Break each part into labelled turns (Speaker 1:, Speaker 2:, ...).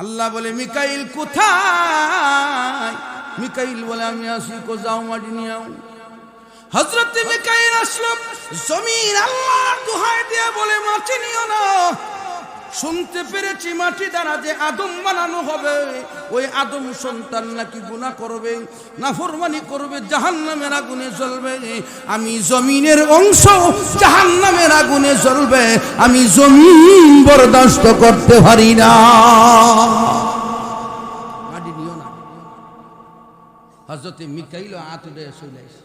Speaker 1: আল্লাহ বলে মিকাইল কোথায়? মিকাইল বলে আমি আসি, কো যাও মাটি নিয়ে আও। হযরত মিকাইল আসলো, জমিন আল্লাহর দোহাই দিয়ে বলে মাটি নিও না। শুনতে পেরেছি মাটি দ্বারা যে আদম বানানো হবে, ওই আদম সন্তান নাকি গুনাহ করবে, নাফরমানি করবে, জাহান্নামের আগুনে জ্বলবে। আমি জমিনের অংশ, জাহান্নামের আগুনে জ্বলবে, আমি জমিন বরদাস্ত করতে পারি না। মাটি নিও না। হযরত মিকাইল আতুরে চলে আসে।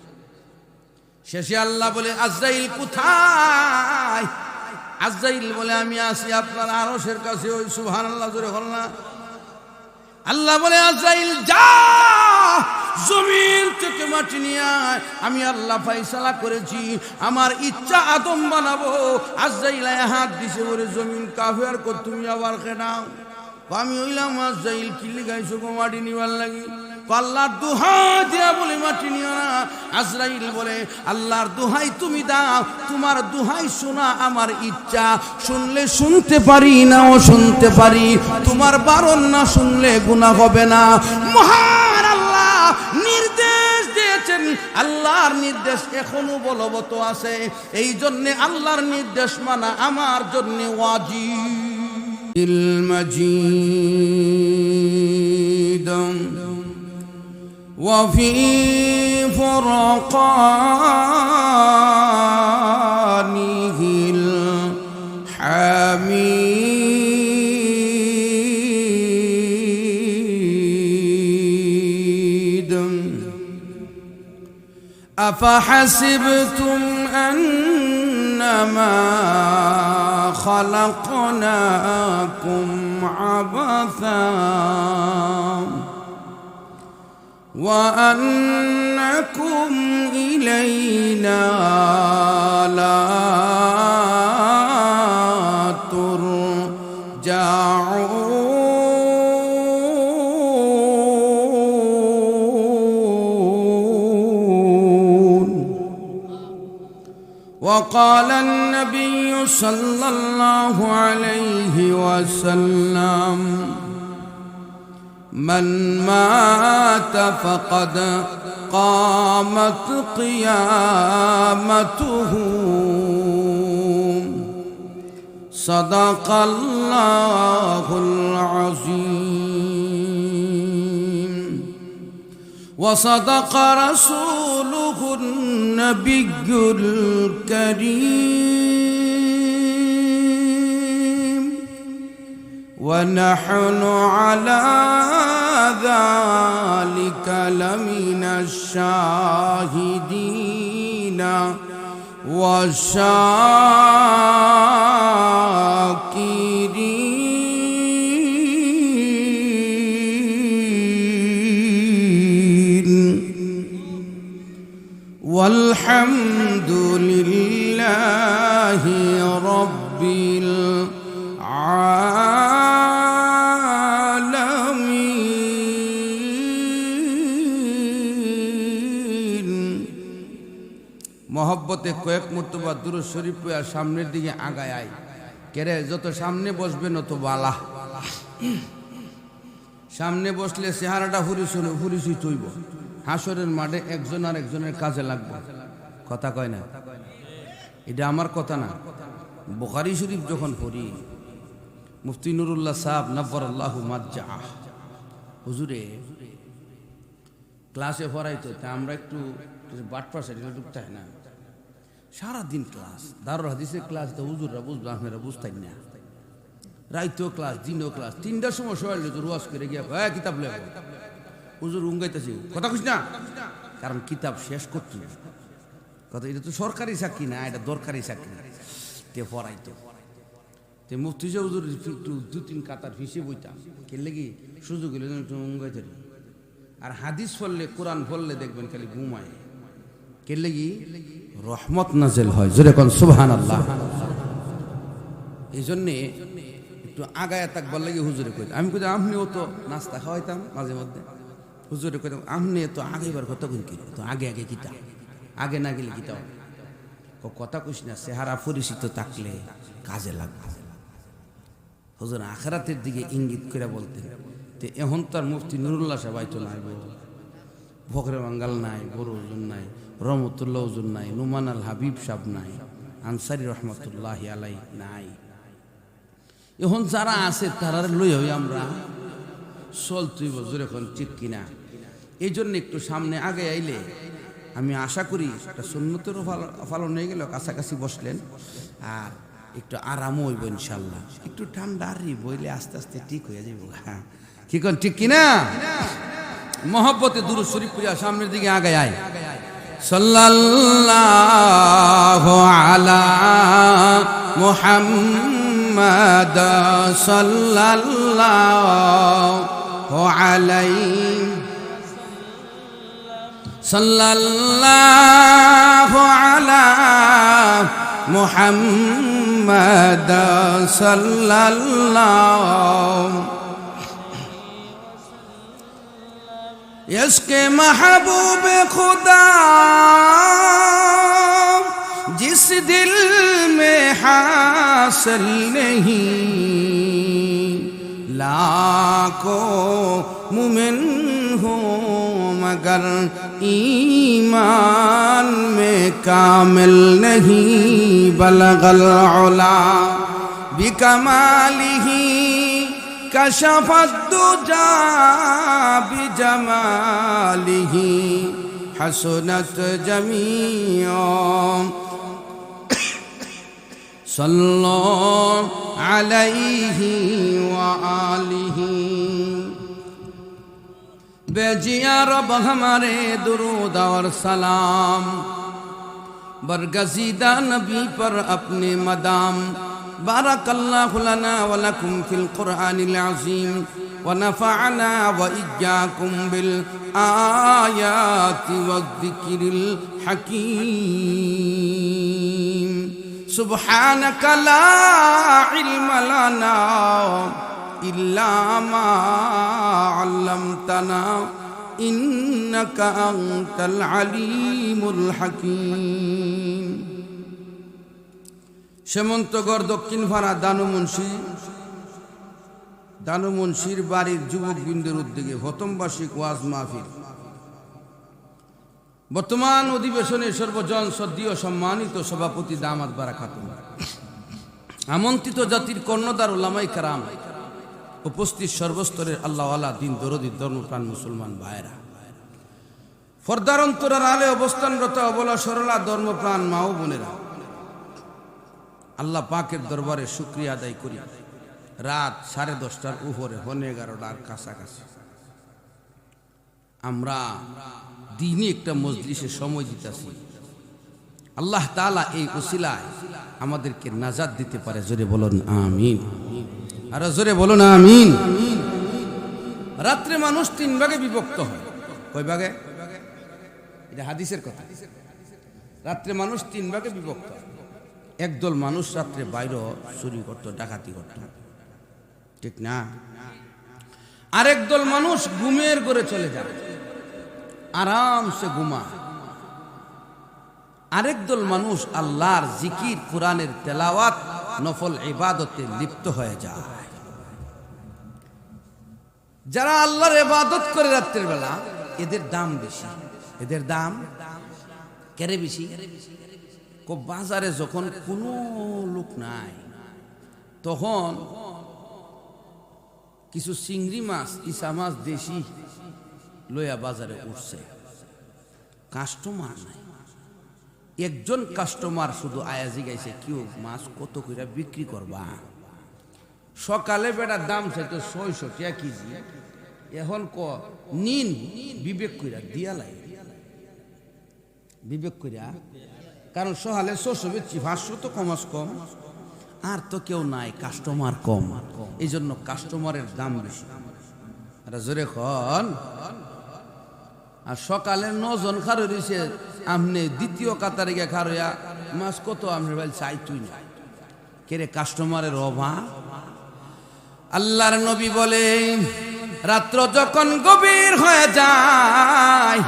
Speaker 1: শেষে আল্লাহ বলে আজরাইল কোথায়? আজরাইল বলে আমি আসি আপনার আরশের কাছে। ওই সুবহানাল্লাহ জোরে বল না। আল্লাহ বলে আজরাইল যা, জমিন থেকে মাটি নিয়ে আয়। আমি আল্লাহ ফয়সালা করেছি, আমার ইচ্ছা আদম বানাবো। আজরাইল হাত দিছে, ওরে জমিন কাফের কর, তুমি আবার খেনাও। আমি হইলাম আজরাইল, কি লিগাইছো গো মাটি নিবার লাগি? আল্লাহর দোহাই দিয়া বলে মাটি নিও না। আজরাইল বলে আল্লাহর দোহাই তুমি দাও, তোমার দোহাই শোনা আমার ইচ্ছা। শুনলে শুনতে পারি, নাও শুনতে পারি, তোমার বারণ না শুনলে গুনাহ হবে না। মহান আল্লাহ নির্দেশ দিয়েছেন, আল্লাহর নির্দেশ এখনো বলবৎ আছে। এই জন্যে আল্লাহর নির্দেশ মানা আমার জন্য ওয়াজিব। المجيد وفي فرقانه الحميد أفحسبتم أنما خلقناكم عبثا وأنكم إلينا لا ترجعون. وقال النبي صلى الله عليه وسلم من مات فقد قامت قيامته. صدق الله العظيم وصدق رسوله النبي الكريم ونحن على ذلك لمن الشاهدين والشاكرين والحمد لله رب العالمين. মহব্বতে কয়েক মর্তবা দুরূদ শরীফ পড়ে সামনের দিকে আগায় আয়। কেরে যত সামনে বসবেন তত বালা। সামনে বসলে চেহারাটা হুরিসুই তৈব। হাসরের মাঠে একজন আর একজনের কাজে লাগবে। কথা কয় না, এটা আমার কথা না। বুখারী শরীফ যখন পড়ি, মুফতি নুরুল্লাহ সাহেব নব্বরাল্লাহু মাজ্জাহ হুজুরে ক্লাসে পড়াইতো, তা আমরা একটু বাটপার সাইডে ঢুকতে হয় না। সারাদিন ক্লাস, দারুল হাদিসের ক্লাস, তো হুজুররা বুঝবো, আপনারা বুঝতেন না। রাইতেও ক্লাস, দিনও ক্লাস। 3টার সময় সবাই রোয়াজ করে গিয়া কিতাব লেখো। হুজুর উঙ্গাইতেছি, কথা কইস না, কারণ কিতাব শেষ করতে কথা। এটা তো সরকারি চাকরি না, এটা দরকারি চাকরি। তে পড়াইতো, তে মুফতি হুজুর একটু 2-3 কাতার ফিসে বইতাম। কেলে কি সুযোগ হলে একটু উঙ্গাইতে। আর হাদিস পড়লে, কোরআন পড়লে দেখবেন খালি ঘুমায়। কেলে কি রহমত নাজেল হয়। জোরে কোন সুবহানাল্লাহ। এই জন্যে একটু আগায় থাকবার লাগে হুজুরে কইতাম। আমি কইতাম আপনিও তো নাস্তা খাওয়াইতাম মাঝে মধ্যে। হুজুরে কইতাম আপনি তো আগেবার কথা কইন, কি তো আগে আগে কিতা, আগে না গেলে কিতা কথা কইস না। চেহারা পরিচিত থাকলে কাজে লাগবে। হুজুর আখিরাতের দিকে ইঙ্গিত করে বলতেন। তো এখন তার মুফতি নুরুল্লাহ সাহেব আইতো নাই, ফখরে বাঙ্গাল নাই, বড় হুজুর নাই, রহমতুল্লাহ হুজুর নাই, নুমান আল হাবিব সাহেব নাই, আনসারি রহমতুল্লাহ আলাই নাই। এখন যারা আছে তারা লই হই আমরা চলতুই বজুর এখন ঠিক কিনা। এই জন্য একটু সামনে আগে আইলে আমি আশা করি একটা সুন্নতেরও পালন হয়ে গেল, কাছাকাছি বসলেন আর একটু আরামও হইব ইনশাল্লাহ। একটু ঠান্ডা আর বইলে আস্তে আস্তে ঠিক হয়ে যাইব। হ্যাঁ কি কোন ঠিক কিনা? মহব্বতে দুরূদ শরীফ পড়িয়া সামনের দিকে আগে আয়। সাল্লাল্লাহু আলা মুহাম্মাদ সাল্লাল্লাহু আলাইহি সাল্লাল্লাহু আলা মুহাম্মাদ সাল্লাল্লাহু इसके महबूब खुदा जिस दिल में हासिल नहीं, लाखों मुमिन हो मगर ईमान में कामिल नहीं, बलगल उला बिकमालिही कशफत दुजा बिजमालिही हसनत जमीओ सल्लो अलैहि व आलिहि। बेजिया रब हमारे दुरूद और सलाम बरगज़ीदा नबी पर अपने मदाम। बारकल्लाहु लना व लकुम फिल कुरआनिल अज़ीम व नफ़अना व इय्याकुम बिल आयाति वज़्ज़िक्रिल हकीम। सुब्हानक ला इल्म लना इल्ला मा अल्लमतना इन्नका अंतल अलीमुल हकीम। সেমন্তগড় দক্ষিণ ভাড়া দানু মুন্সির বাড়ির যুবকবৃন্দের উদ্যোগে প্রথম বার্ষিক ওয়াজ মাহফিল। বর্তমান অধিবেশনে সর্বজন শ্রদ্ধেয় সম্মানিত সভাপতি দামাত বারাকাতুম, আমন্ত্রিত জাতির কর্ণধার উলামায়ে কেরাম, উপস্থিত সর্বস্তরের আল্লাহওয়ালা দিন দরদি ধর্মপ্রাণ মুসলমান ভাইয়েরা, পর্দার অন্তরার আলে অবস্থানরত অবলা সরলা ধর্মপ্রাণ মা ও বোনেরা, আল্লাহ পাকের দরবারে শুকরিয়া আদায় করি। রাত 10:30টার উপরে 11:30টার কাছাকাছি আমরা দিনে একটা মজলিসে সময় দিতেছি। আল্লাহ তাআলা এই উসিলায় আমাদেরকে নাজাত দিতে পারে। জোরে বলুন আমিন, আর জোরে বলুন আমিন। রাত্রে মানুষ 3 ভাগে বিভক্ত হয়। কয় ভাগে? এটা হাদিসের কথা। রাত্রে মানুষ 3 ভাগে বিভক্ত হয়। একদল মানুষ রাত্রে বাইরে চুরি করত, ডাকাতি করত, ঠিক না? আরেক দল মানুষ ঘুমের ঘরে চলে যায়, আরামসে ঘুমায়। আরেক দল মানুষ আল্লাহর জিকির, কোরআনের তেলাওয়াত, নফল ইবাদতে লিপ্ত হয়ে যায়। যারা আল্লাহর ইবাদত করে রাত্রের বেলা, এদের দাম বেশি। এদের দাম কেরে বেশি? বাজারে যখন কোনো লোক নাই, তখন কিছু চিংড়ি মাছ, ইসা মাছ দেশি লইয়া বাজারে উঠছে, কাস্টমার নাই। একজন কাস্টমার শুধু আয়াজি গাইছে, কেউ মাছ কত করে বিক্রি করবা? সকালে বেটার দাম চাইতো 600 টাকা কেজি, এখন নিন বিবেক কইরা দিয়া লাই, বিবেক কইরা। কারণ সহালে 600 বেচছি, 500 তো কমাস কম, আর তো কেউ নাই, কাস্টমার কম, এই জন্য কাস্টমারের দাম বেশি। আর জোরে খন। আর সকালে 9 জন খারো রয়েছে, আপনি দ্বিতীয় কাতারে গিয়ে খারোয়া মাছ কত আপনি বল চাইতুই না, কেরে কাস্টমারের অভাব। আল্লাহর নবী বলে, রাত্র যখন গভীর হয়ে যায়,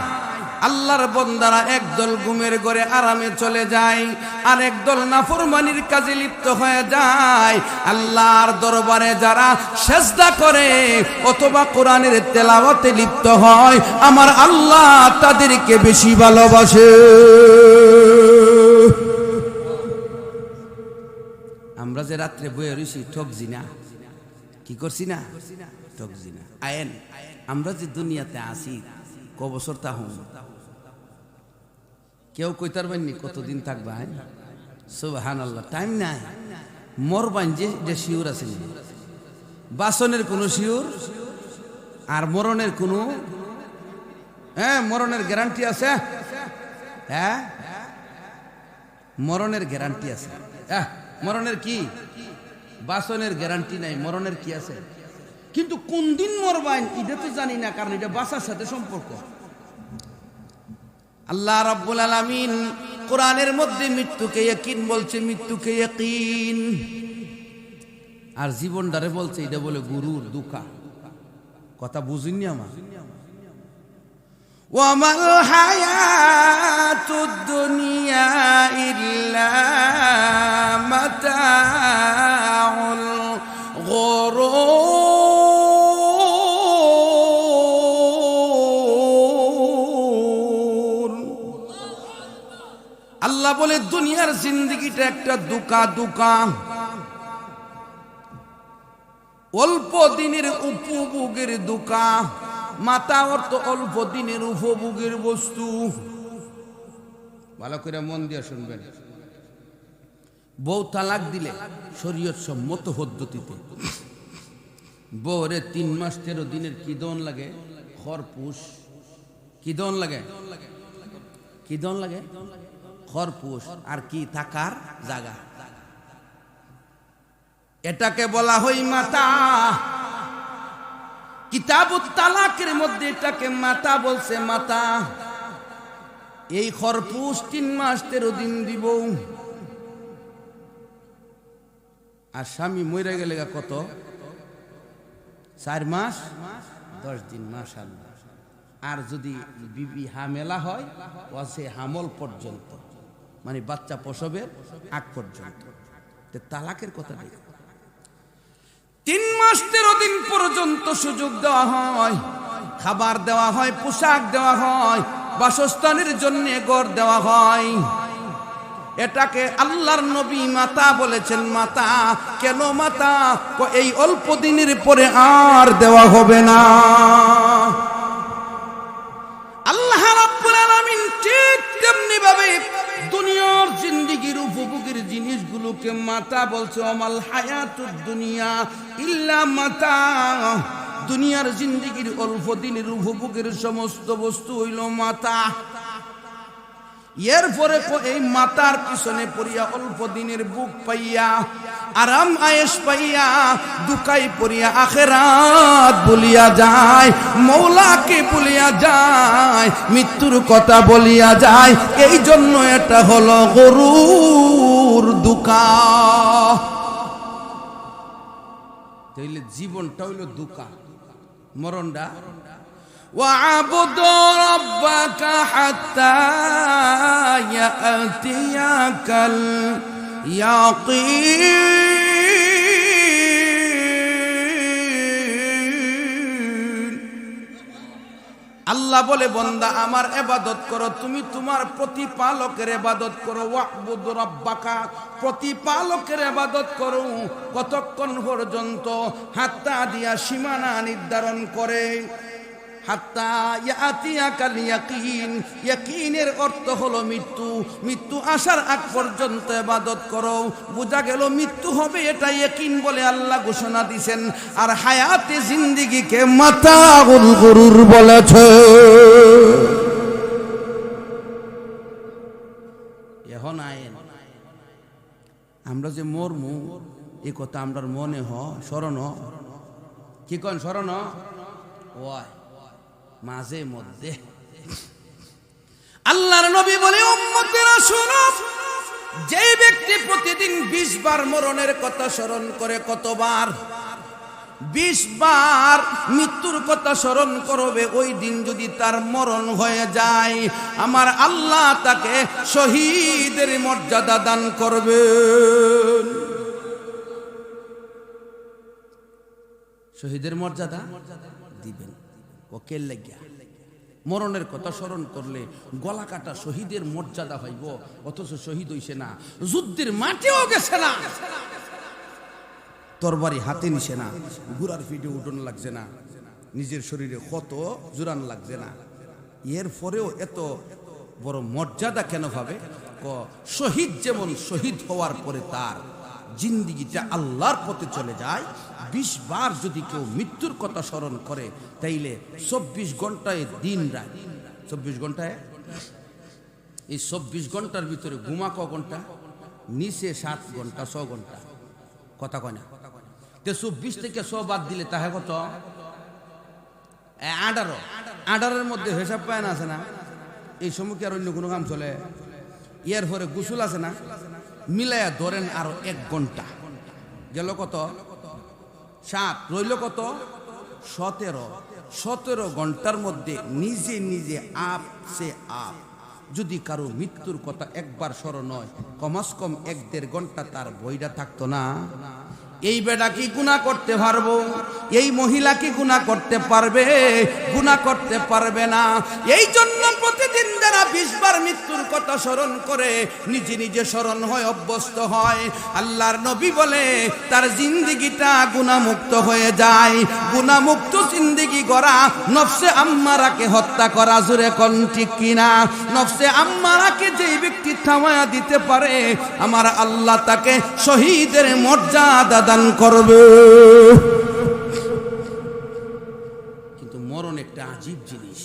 Speaker 1: আল্লাহর বান্দারা একদল ঘুমের ঘরে আরামে চলে যায়, আর একদল নাফরমানির কাজে লিপ্ত হয়ে যায়। আল্লাহর দরবারে যারা সিজদা করে অথবা কোরআনের তেলাওয়াতে লিপ্ত হয়, আমার আল্লাহ তাদেরকে বেশি ভালোবাসে। আমরা যে রাত্রে বয়ে রইছি ঠকছি না, কি করছি না, ঠকছি না। আয়েন আমরা যে দুনিয়াতে আসি ক বছর তা হম কেউ কইতার বাইনি কতদিন থাকবা। সুবহানাল্লাহ, টাইম নাই। মরবান যে শিওর আছে, বাসনের কোনো শিওর আর মরণের কোনো মরণের গ্যারান্টি আছে? হ্যাঁ, মরণের গ্যারান্টি আছে। মরণের কি? বাসনের গ্যারান্টি নাই, মরণের কি আছে? কিন্তু কোন দিন মরবাইন এটা তো জানি না, কারণ এটা বাসার সাথে সম্পর্ক। আল্লাহ রাব্বুল আলামিন কোরআনের মধ্যে মৃত্যুকে ইয়াকিন বলছে, মৃত্যুকে ইয়াকিন, আর জীবনটারে বলছে এটা বলে গুরুর দুকা। কথা বুঝিনি আমার? ওয়ামাল হায়াতুদ দুনিয়া ইল্লা মাতাউল গুরুর। আল্লাহ বলে দুনিয়ার জিন্দেগিটা একটা দুকা, অল্প দিনের উপভোগের দুকা। মাতা অর্থ অল্প দিনের উপভোগের বস্তু। ভালো করে মন দিয়ে শুনবেন। বউ তালাক দিলে শরীয়ত সম্মত পদ্ধতিতে বউরে 3 মাস 13 দিনের কি দন লাগে? খরপুশ। কি দন লাগে? কি দন লাগে? খরপুশ। আর কি? থাকার জায়গা। এটাকে বলা হয় মাতা। কিতাবুত তালাকের মধ্যে এটাকে মাতা বলছে, মাতা। এই খরপুশ 3 মাস 13 দিন দিব। আর স্বামী মরে গেলে কত? 4 মাস 10 দিন। মাশাআল্লাহ। আর যদি বিবি হামেলা হয়, ওয়াসে হামল পর্যন্ত, মানে বাচ্চা প্রসবের আগ পর্যন্ত। তালাকের কথা নেই। 3 মাস 13 দিন পর্যন্ত সুযোগ দেওয়া হয়, খাবার দেওয়া হয়, পোশাক দেওয়া হয়, বাসস্থানের জন্য ঘর দেওয়া হয়। এটাকে আল্লাহর নবী মাতা বলেছেন। মাতা কেন মাতা? এই অল্প দিনের পরে আর দেওয়া হবে না। আল্লাহ রাব্বুল আলামিন ঠিক তেমনি ভাবে দুনিয়ার জিন্দেগির উপভোগের জিনিসগুলোকে মাতা বলছে। ওমাল হায়াতুদ দুনিয়া ইল্লা মাতা। দুনিয়ার জিন্দেগির অল্প দিনের উপভোগের সমস্ত বস্তু হইল মাতা। এরপরে এই মাতার পিছনে পড়িয়া অল্প দিনের বুক পাইয়া, আরাম আয়েশ পাইয়া, দুকাই পড়িয়া আখিরাত বলিয়া যায়, মৌলাকে বলিয়া যায়, মৃত্যুর কথা বলিয়া যায়। এই জন্য এটা হলো গরুর দুকা। তাইলে জীবনটা হইল দুকা, মরণটা। وَاعْبُدْ رَبَّكَ حَتَّى يَأْتِيَكَ الْيَقِينُ। আল্লাহ বলে, বান্দা আমার ইবাদত করো, তুমি তোমার প্রতিপালকের ইবাদত করো। ওয়া'বুদ রাব্বাকা, প্রতিপালকের ইবাদত করো। কতক্ষণ পর্যন্ত? হাত্তা দিয়া সীমানা নির্ধারণ করে। হাত্তা ইয়াতিয়াকাল ইয়াকিন। ইয়াকিনের অর্থ হলো মৃত্যু। মৃত্যু আসার আগ পর্যন্ত ইবাদত করো। বোঝা গেল মৃত্যু হবে, এটা ইয়াকিন বলে আল্লাহ ঘোষণা দিয়েছেন। আর হায়াতে জিন্দেগিকে মাতাউল গুরুর বলেছে। এখন আইন আমরা যে মরমু, এই কথা আমরার মনে স্মরণ, কি কন স্মরণ ওয় মাঝে মধ্যে। আল্লাহর নবী বলে, উম্মতেরা শুনো, যে ব্যক্তি প্রতিদিন 20 বার মরণের কথা স্মরণ করে, কতবার? 20 বার মৃত্যুর কথা স্মরণ করবে, ওই দিন যদি তার মরণ হয়ে যায় আমার আল্লাহ তাকে শহীদের মর্যাদা দান করবেন। শহীদের মর্যাদা দিবেন। ওকে লাগিয়া মরণের কথা স্মরণ করলে গলা কাটা শহীদের মর্যাদা হইব, অথচ শহীদ হইছে না, যুদ্ধের মাঠেও গেছে না, তরবারি হাতে নিছে না, ঘোড়ার পিঠে উঠন লাগছে না, নিজের শরীরে ক্ষত জোরান লাগছে না, এর পরেও এত বড় মর্যাদা কেন ভাবে? শহীদ যেমন শহীদ হওয়ার পরে তার জিন্দিগিটা আল্লাহর পথে চলে যায়, 20 বার যদি কেউ মৃত্যুর কথা স্মরণ করে তাইলে 24 ঘন্টায় দিন রাত, 24 ঘন্টায়, এই 24 ঘন্টার ভিতরে ঘুমা ক ঘন্টা? নিচে 7 ঘন্টা 6 ঘন্টা, কথা কয় না? 24 থেকে 6 বাদ দিলে তাহে কত? 18 মধ্যে হিসাব পায় না, আছে না? এই সময় কি আর অন্য কোনো কাম চলে? এর পরে গোসল আছে না, মিলাইয়া ধরেন আরো 1 ঘন্টা গেল, কত? 7 রইল কত? 17 ঘন্টার মধ্যে নিজে নিজে আপ যদি কারো মৃত্যুর কথা একবার স্মরণ হয়, কমাস কম 1-1.5 ঘন্টা তার বইটা থাকতো না। এই বেটা কি গুনাহ করতে পারবো? এই মহিলা কি গুনাহ করতে পারবে? গুনাহ করতে পারবে না। এই জন্য প্রতিদিন যারা 20 বার মৃত্যুর কথা স্মরণ করে নিজে নিজে স্মরণ হয়, অভ্যস্ত হয়, আল্লাহর নবী বলে তার জিন্দিগিটা গুনাহমুক্ত হয়ে যায়। গুনাহমুক্ত জিন্দিগি গড়া নফসে আম্মারাকে হত্যা করা, জোরে কোন ঠিক কিনা? নফসে আম্মারাকে যেই ব্যক্তি থামায়া দিতে পারে আমার আল্লাহ তাকে শহীদের মর্যাদা দান করবে। কিন্তু মরণ একটা আজীব জিনিস।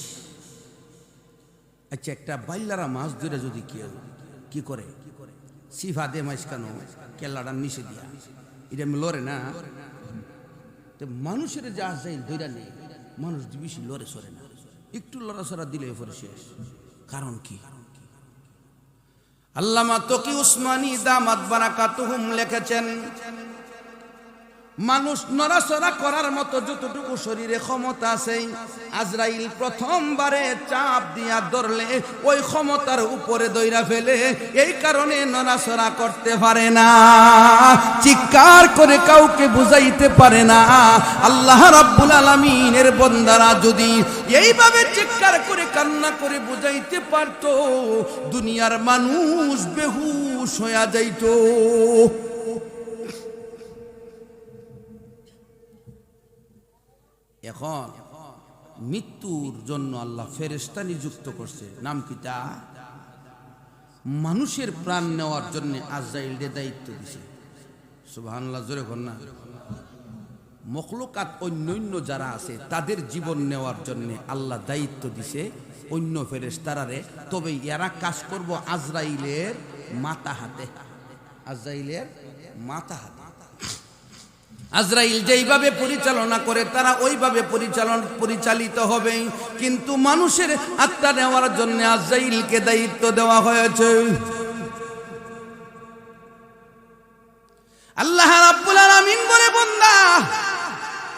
Speaker 1: আচ্ছা, একটা বাইলারা মাছ ধরে যদি কেউ কি করে, সিফা দে মাইসকানো কেল্লাটা নিচে দিয়া, এটা লড়ে না? মানুষের যে আজাইল ধৈরা নেই, মানুষ বেশি লড়ে সরে না, একটু লড়াচড়া দিলে পরে শেষ। কারণ কি? আল্লামা তকি উসমানী দামাত বারাকাতুহুম লিখেছেন, মানুষ নড়াচড়া করার মতো যতটুকু শরীরে ক্ষমতা আছে, আজরাইল প্রথমবারে চাপ দিয়া ধরলে ওই ক্ষমতার উপরে দইরা ফেলে, এই কারণে নড়াচড়া করতে পারে না, চিৎকার করে কাউকে বুঝাইতে পারে না। আল্লাহ রাব্বুল আলামিনের বান্দারা যদি এইভাবে চিৎকার করে কান্না করে বুঝাইতে পারত, দুনিয়ার মানুষ বেহুশ হয়ে যাইত। এখন মৃত্যুর জন্য আল্লাহ ফেরেশতা নিযুক্ত করছে, নাম কি তা? মানুষের প্রাণ নেওয়ার জন্য আজরাইলের দায়িত্ব দিছে। সুবহানাল্লাহ, জোরে বল না। মখলুকাত অন্যান্য যারা আছে তাদের জীবন নেওয়ার জন্য আল্লাহ দায়িত্ব দিছে অন্য ফেরেশতারারে, তবে এরা কাজ করব আজরাইলের মাথা হাতে, আজরাইলের মাথা হাতে। আজরাইল যেইভাবে পরিচালনা করে তারা ওইভাবে পরিচালিত হবে, কিন্তু মানুষের আত্মা নেওয়ার জন্য আজরাইলকে দায়িত্ব দেওয়া হয়েছে। আল্লাহ রাব্বুল আলামিন বলে, বান্দা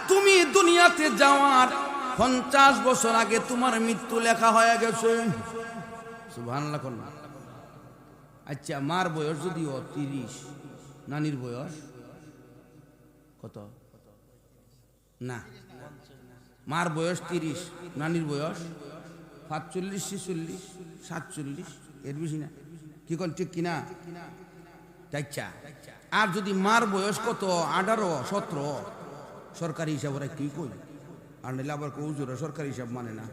Speaker 1: তুমি দুনিয়াতে যাওয়ার 50 বছর আগে তোমার মৃত্যু লেখা হয়ে গেছে। সুবহানাল্লাহ। আচ্ছা, মার বয়স যদিও 30, নানির বয়স কত? না, মার বয়স 30, নানির বয়স 45, 46, 47, এর বেশি না। কি কোন ঠিক কিনা? আচ্ছা, আর যদি মার বয়স কত 18, 17, সরকারি হিসাব ওরা কি কই, আর নাহলে আবার কৌজোরা সরকারি হিসাব মানে না।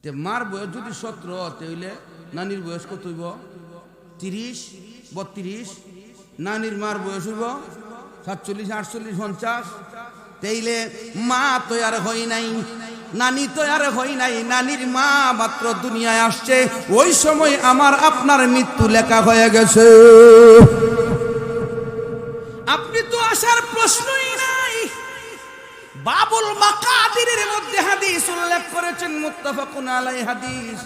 Speaker 1: তে মার বয়স যদি 17, তাহলে নানির বয়স কত হইব? 30, 32। নানির মার বয়স হইব 47, 48, 50। তাইলে মা তো আর হই নাই, নানি তো আর হই নাই, নানির মা মাত্র দুনিয়ায় আসছে, ওই সময় আমার আপনার মৃত্যু লেখা হয়ে গেছে। আপনি তো আসার প্রশ্নই নাই। বাবুল মাকাদিরের মধ্যে হাদিস উল্লেখ করেছেন, মুত্তাফাকুন আলাইহি হাদিস।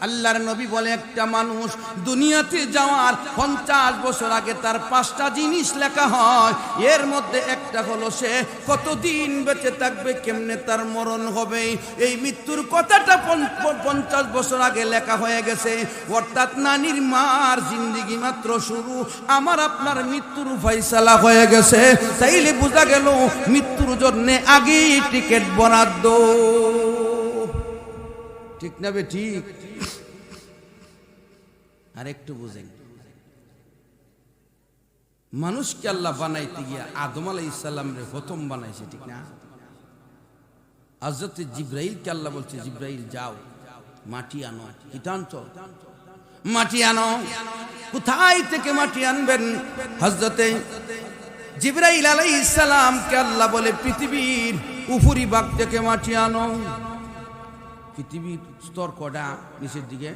Speaker 1: আল্লাহর নবী বলে একটা মানুষ দুনিয়াতে যাওয়ার 50 বছর আগে তার 5টা জিনিস লেখা হয়, এর মধ্যে একটা হলো সে কতদিন বেঁচে থাকবে, কেমনে তার মরণ হবে। এই মৃত্যুর কথাটা 50 বছর আগে লেখা হয়ে গেছে, অর্থাৎ নানির মার জিন্দেগি মাত্র শুরু, আমার আপনার মৃত্যুর ফয়সালা হয়ে গেছে। তাইলে বোঝা গেল মৃত্যুর জন্য আগেই টিকিট বরাদ্দ। ঠিক না বে ঠিক? আর একটু বুঝেন, মানুষকে আল্লাহ বানাইতে গিয়া আদম আলাইহিস সালাম রে প্রথম বানাইছে, ঠিক না? হযরত জিবরাইলকে আল্লাহ বলছে, জিবরাইল যাও মাটি আনো। কি টানছো? মাটি আনো। কোথায় থেকে মাটি আনবেন? হযরত জিবরাইল আলাইহিস সালামকে আল্লাহ বলে পৃথিবীর উপরি ভাগ থেকে মাটি আনো। পৃথিবীর স্তর কয়টা? নিচের দিকে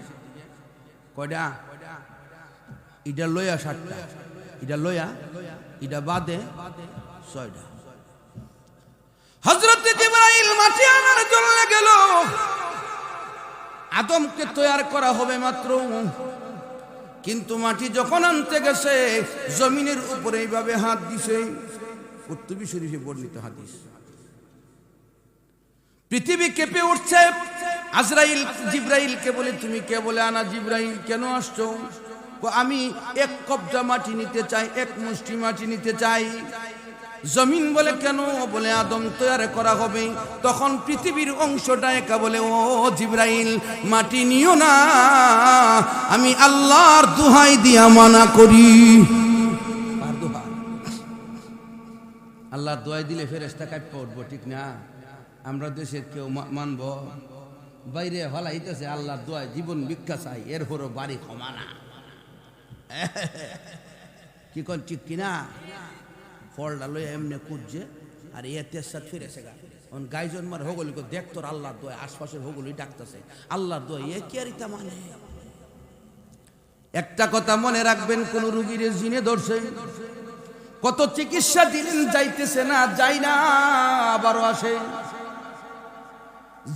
Speaker 1: কয়টা? ইটা লয়া 7টা, ইটা লয়া, ইটা বাদে 6টা। হযরত জিবরাইল মাটি আনার জন্য গেল। আদমকে তৈয়ার করা হবে মাত্র, কিন্তু মাটি যখন আনতে গেছে জমিনের উপরে এইভাবে হাত দিছে। কুতুবী শরীফে বর্ণিত হাদিস। পৃথিবী কেঁপে উঠছে। আজরাইল জিবরাইলকে বলে, তুমি কে? বলে, আনা জিবরাইল। কেন আসছো? আমি এক কবজা মাটি নিতে চাই, এক মুষ্টি মাটি নিতে চাই। জমিন বলে, কেন? বলে, আদম তৈয়ার করা হবে। তখন পৃথিবীর অংশটা একা বলে, ও জিবরাইল মাটি নিও না, আমি আল্লাহর দোহাই দিয়া মানা করি। আল্লাহর দোহাই দিলে ফেরেশতা কাঁপে উঠবো, ঠিক না? আমরা দেশের কেউ মানব? বাইরে হলাইতেছে আল্লাহর দোয়ায় জীবন ভিক্ষা চাই, এরপরও বাড়ি ক্ষমা না। কি কোন ঠিক কিনা? ফলটা লইয়া এমনি কুদছে আর এর সাথে ফিরেছে গা। গাইজন মার হগলি দেখ তোর আল্লাহর দোয়া, আশপাশের হগলি ডাকতেছে আল্লাহর দোয়া, এ কি আর ইতা মানে? একটা কথা মনে রাখবেন, কোন রুগীর জিনে ধরছে, কত চিকিৎসা দিলেন, যাইতেছে না, যাই না, আবারও আসে।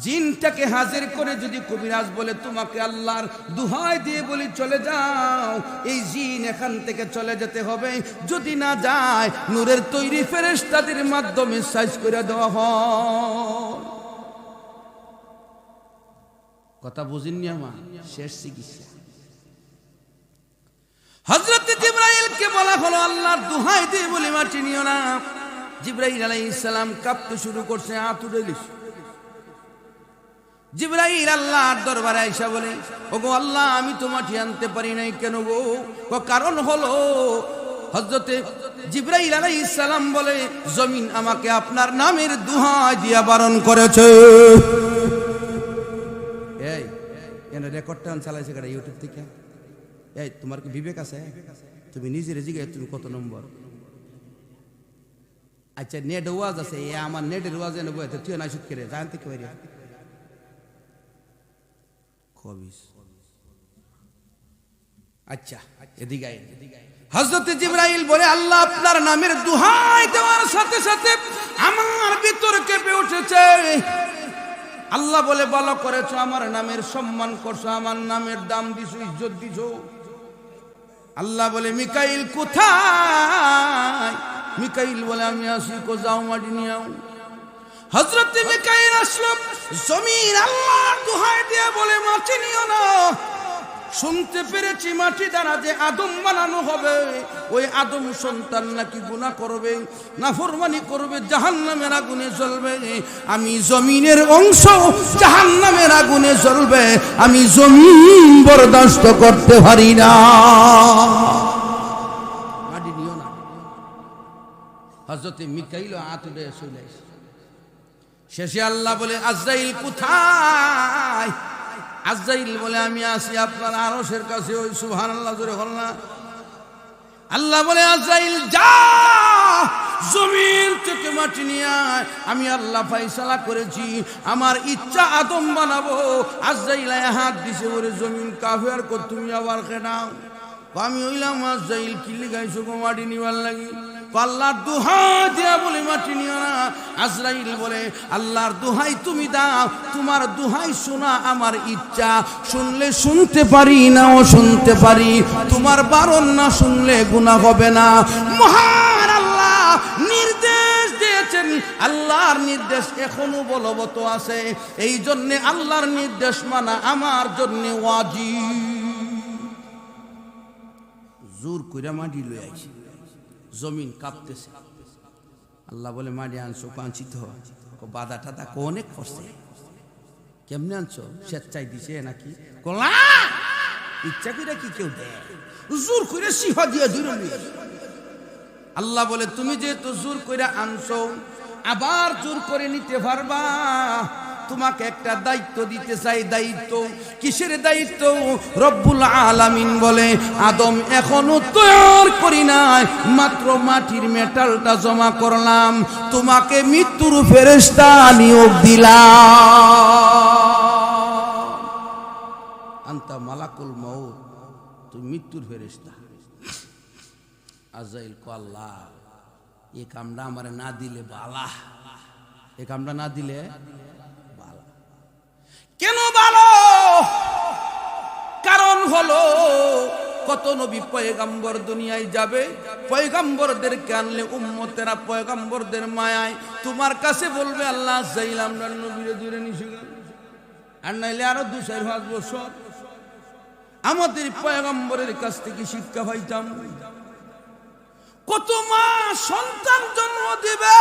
Speaker 1: জিনটাকে হাজির করে যদি কবিরাজ বলে, তোমাকে আল্লাহর দোহাই দিয়ে বলি চলে যাও, এই জিন এখান থেকে চলে যেতে হবে। যদি না যায়, নূরের তৈরি ফেরেশতাদের মাধ্যমে সাইজ করে দেওয়া হয়। কথা বুঝিনি আমার? শেষ চিকিৎসা। হযরত জিবরাইলকে বলা হলো, আল্লাহর দোহাই দিয়ে বলি মাটি নিও না। জিবরাইল আলাইহিস সালাম কাঁপতে শুরু করছে, আতুরেলিস। জিবরাইল আল্লাহর দরবারে আইসা বলে, ওগো আল্লাহ, আমি তো মাটি আনতে পারি নাই। কেন গো? কারণ হলো, হযরতে জিবরাইল আলাইহিস সালাম বলে, জমিন আমাকে আপনার নামের দোহাই দিয়া বারণ করেছে। এই এনে রেকর্ডটা চালাইছে কারা ইউটিউব থেকে? এই তোমার কি বিবেক আছে? তুমি নিজের জিজ্ঞাসা, তুমি কত নম্বর? আচ্ছা, নেট ওয়াজ আছে, এ আমার নেটের ওয়াজ এনে বইতে তুই না শুট করে জানতে কি পারি? আচ্ছা, এদিকে হযরত জিবরাইল বলে, আল্লাহ আপনার নামের দোহাই দেওয়ার সাথে সাথে আমার ভিতর কেঁপে উঠেছে। আল্লাহ বলে, ভালো করেছো, আমার নামের সম্মান করছো, আমার নামের দাম দিছো, ইজ্জত দিছো। আল্লাহ বলে, মিকাইল কোথায়? মিকাইল বলে, আমি আসি। কো যাও মাটি নিয়ে আও। হযরত মিকাইল আসলো। জমিন আল্লাহর দোহাই দিয়ে বলে, মাটি নিও না। শুনতে পেরেছি মাটি দ্বারা যে আদম বানানো হবে, ওই আদম সন্তান নাকি গুনাহ করবে, নাফরমানি করবে, জাহান্নামের আগুনে জ্বলবে। আমি জমিনের অংশ, জাহান্নামের আগুনে জ্বলবে, আমি জমিন বরদাস্ত করতে পারি না। মাটি নিও না। হযরত মিকাইল আতুরে চলে আসে। শেষে আল্লাহ বলে, আজরাইল কোথায়? আজরাইল বলে, আমি আসি আপনার আরশের কাছে। ওই সুবহানাল্লাহ জোরে বল না। আল্লাহ বলে, আজরাইল যা, জমিন থেকে মাটি নিয়ে আয়। আমি আল্লাহ ফয়সালা করেছি, আমার ইচ্ছা আদম বানাবো। আজরাইল হাত দিছে, ওরে জমিন কাফের কর, তুমি আবার খেনাও। আমি হইলাম আজরাইল, কিল্লি গাইছো গো মাটি নিবার লাগি? আল্লাহর দোহাই দিয়া বলে মাটি নিও না। আজরাইল বলে আল্লাহর দোহাই তুমি দাও, তোমার দোহাই শোনা আমার ইচ্ছা, শুনলে শুনতে পারি নাও শুনতে পারি, তোমার বারণ না শুনলে গুনাহ হবে না। মহান আল্লাহ নির্দেশ দিয়েছেন, আল্লাহর নির্দেশ এখনো বলবৎ আছে, এই জন্যে আল্লাহর নির্দেশ মানা আমার জন্য ওয়াজিব। জোর কইরা মাটি লই আইছে, জমিন কাঁপতেছে। আল্লাহ বলে মাটি আনছো? কাঁচি তো বাধা টাদা অনেক করছে। কেমনে আনছো? স্বেচ্ছায় দিছে নাকি? কলা ইচ্ছা করে কি কেউ দেয়? জোর করে সিহা দিয়ে দূরে নিয়ে। আল্লাহ বলে তুমি যেহেতু জোর করে আনছো, আবার জোর করে নিতে পারবা? তোমাকে একটা দায়িত্ব দিতে চাই। দায়িত্ব কিসের দায়িত্ব? রব্বুল আলামিন বলে আদম এখনো তৈয়ার করি নাই, মাত্র মাটির মেটালটা জমা করলাম, তোমাকে মৃত্যুর ফেরেশতা নিয়োগ দিলাম। আনতা মালাকুল মউত, তুমি মৃত্যুর ফেরেশতা। আজরাইল কো আল্লাহ এই কামটা আমারে না দিলে বালা, এই কামটা না দিলে বালা। কেন ভালো? কারণ হলো কত নবী পয়গম্বর দুনিয়ায় যাবে, পয়গম্বরদেরকে আনলে উম্মতেরা পয়গম্বরদের মায়ায় তোমার কাছে বলবে আল্লাহ আজরাইল আমরা নবীরে দূরে নিছি, আর নাইলে আরো 2-4-5 বছর আমাদের পয়গম্বরের কাছ থেকে শিক্ষা পাইতাম। কত মা সন্তান জন্ম দিবে,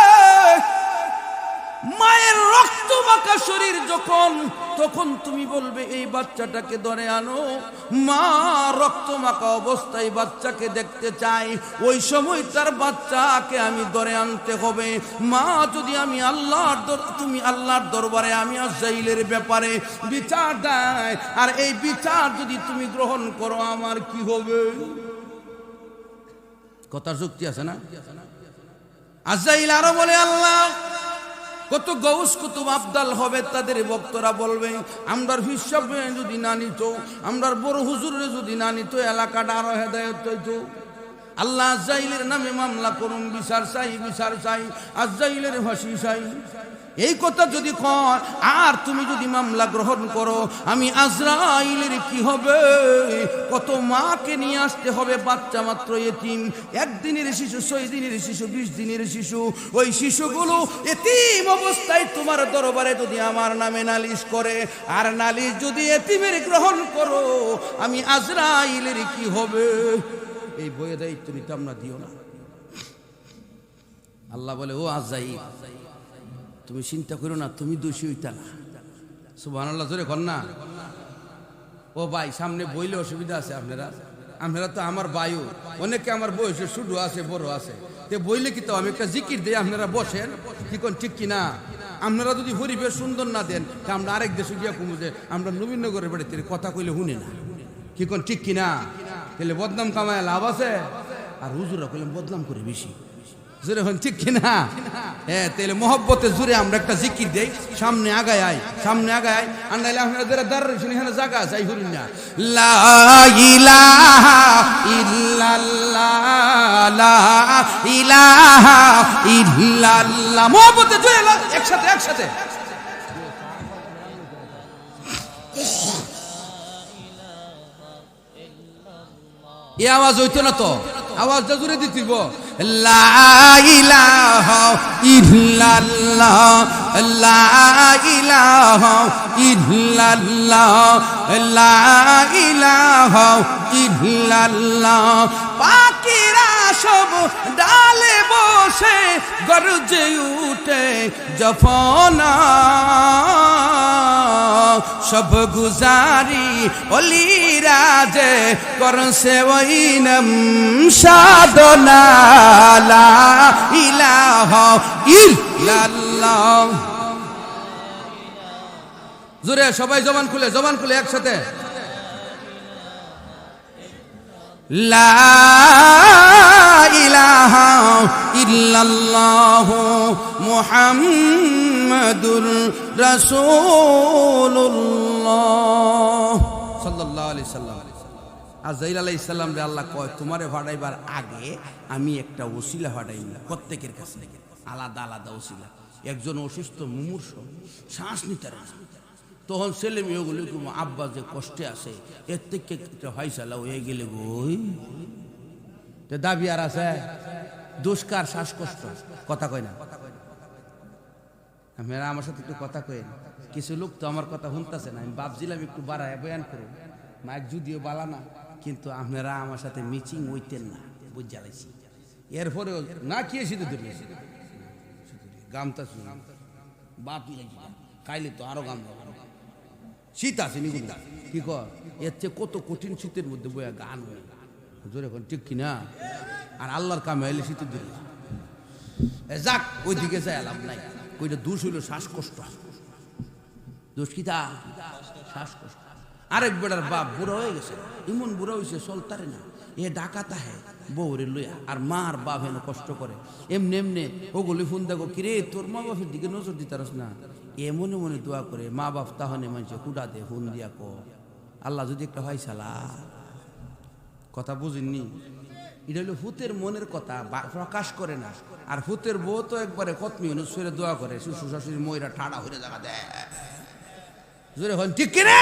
Speaker 1: মায়ের রক্ত মাখা শরীর যখন, তখন তুমি বলবে এই বাচ্চাটাকে ধরে আনো। মা রক্ত মাখা অবস্থায় বাচ্চাকে দেখতে চাই, ওই সময় তার বাচ্চাকে আমি ধরে আনতে হবে। মা যদি আমি তুমি আল্লাহর দরবারে আমি আজরাইলের ব্যাপারে বিচার দেয়, আর এই বিচার যদি তুমি গ্রহণ করো আমার কি হবে? কথার যুক্তি আছে না? আজরাইল আরো বলে আল্লাহ কত গৌস কুতুব আবদাল হবে, তাদের ভক্তরা বলবে আমরার হিসাব যদি না নিত, আমরার বড় হুজুরে যদি না নিত, এলাকাটা আরো হেদায়েত হইতো। আল্লাহ আজরাইলের নামে মামলা করুন, বিচার চাই, বিচার চাই, আজরাইলের ফাঁসি চাই। এই কথা যদি কয় আর তুমি যদি মামলা গ্রহণ করো, আমি আজরাইলের কি হবে? কত মাকে নিয়ে আসতে হবে, বাচ্চা মাত্র এতিম, 1 দিনের শিশু, 6 দিনের শিশু, 20 দিনের শিশু, ওই শিশুগুলো এতিম অবস্থায় তোমার দরবারে যদি আমার নামে নালিশ করে, আর নালিশ যদি এতিমের গ্রহণ করো, আমি আজরাইলের কি হবে? এই বইয়ে দায়িত্ব নিতে আমরা দিও না। আল্লাহ বলে ও আজরাইল তুমি চিন্তা করো না, তুমি দোষী হইতা না। সুবহানাল্লাহ, জোরে কর না। ও ভাই সামনে বইলে অসুবিধা আছে আপনারা তো আমার বায়ু, অনেকে আমার বয়সে শুধু আছে, বড় আছে, তে বইলে কি তো আমি একটা জিকির দিই, আপনারা বসেন, কি কোন ঠিক কিনা? আপনারা যদি পরিবেশ সুন্দর না দেন, তা আমরা আরেক দেশে গিয়া কমু যে আমরা নবীনগরের বাড়িতে কথা কইলে শুনে না, কি কোন ঠিক কিনা? তাহলে বদনাম কামায় লাভ আছে, আর হুজুরা কইলে বদনাম করে বেশি। জোরে হন ঠিক কিনা? হ্যাঁ, তাহলে মহব্বতে জুড়ে আমরা একটা জিকির দেই, সামনে আগায় আয়, সামনে আগায় আয়। আর নাইলে আপনারা যারা দাঁড়ায় শুনে এখানে জায়গা আছে, শুনুন না। লা ইলাহা ইল্লাল্লাহ, লা ইলাহা ইল্লাল্লাহ। মহব্বতে জুড়ে একসাথে এ আওয়াজ হইতো না তো, আওয়াজটা জুড়ে দিতিব। লা ইলাহা ইল্লাল্লাহ, লা ইলাহা ইল্লাল্লাহ, লা ইলাহা ইল্লাল্লাহ। পাখিরা সব ডালে বসে গর্জে উঠে জফনা, সব গুজারি অলিরা যে করছে ওই নাম সাধনা। লা ইলাহা ইল্লাল্লাহ। জোরে সবাই জবান খুলে একসাথে। লা ইলাহা ইল্লাল্লাহ মুহাম্মাদুর রাসূলুল্লাহ সাল্লাল্লাহু আলাইহি সাল্লাম। আজরাইল আলাইহিস সালাম রে আল্লাহ কয় তোমারে ফাটাইবার আগে আমি একটা ওসিলা ফাটাইম প্রত্যেকের কাছে, আলাদা আলাদা ওসিলা। একজন অসুস্থ মুমূর্ষ, শ্বাস নিতে পারে না, তখন ছেলে মেয়েগুলি আব্বা যে কষ্টে আছে এর থেকে হয়সালা হয়ে গেলে গই দাবি আর আছে দুষ্কার শ্বাসকষ্ট, কথা কয় না। আপনারা আমার সাথে একটু কথা কয়েন, কিছু লোক তো আমার কথা শুনতেছে না, আমি ভাবছিলাম একটু বাড়ায় বয়ান করো, মাইক যদিও বালা না, কিন্তু আপনারা আমার সাথে মিচিং হইতেন না, বুঝালাইছি। এরপরেও না খেয়েছি তো ধরে গামতা বাপ খাইলে তো আরো গাম শীত আছে নি কি কর, এর চেয়ে কত কঠিন শীতের মধ্যে বইয়া গান হয় জোরে ঠিক কিনা। আর আল্লাহর কামে হইলে শীতের দিন যাক ওইদিকে যাই লাভ নাই, ওইটা দোষ হইল শ্বাসকষ্ট, দোষ কি তা শ্বাসকষ্ট। আরেক বেটার বাপ বুড়া হয়ে গেছে, এমন বুড়া হয়েছে চলতারে না, এ ডাকাতা হ্যাঁ বউরে লইয়া, আর মা আর বাপ হেন কষ্ট করে এমনি এমনি ওগুলি ফোন দেখো কিরে তোর মা বাপের দিকে নজর দিতারস না, এমনে মনে দোয়া করে মা বাপ তাহলে মানুষ কুড়া দে ফোন দিয়া কো আল্লাহ যদি একটা হয় সালা। কথা বুঝিনি, এটা হলো ভূতের মনের কথা, প্রকাশ করে না। আর ভূতের বউ তো একবারে কতমি অনুসরে দোয়া করে, শ্বশুর শাশুড়ি ময়রা ঠাড়া হয়ে জায়গা দেয় জোরে হন ঠিক কিনা।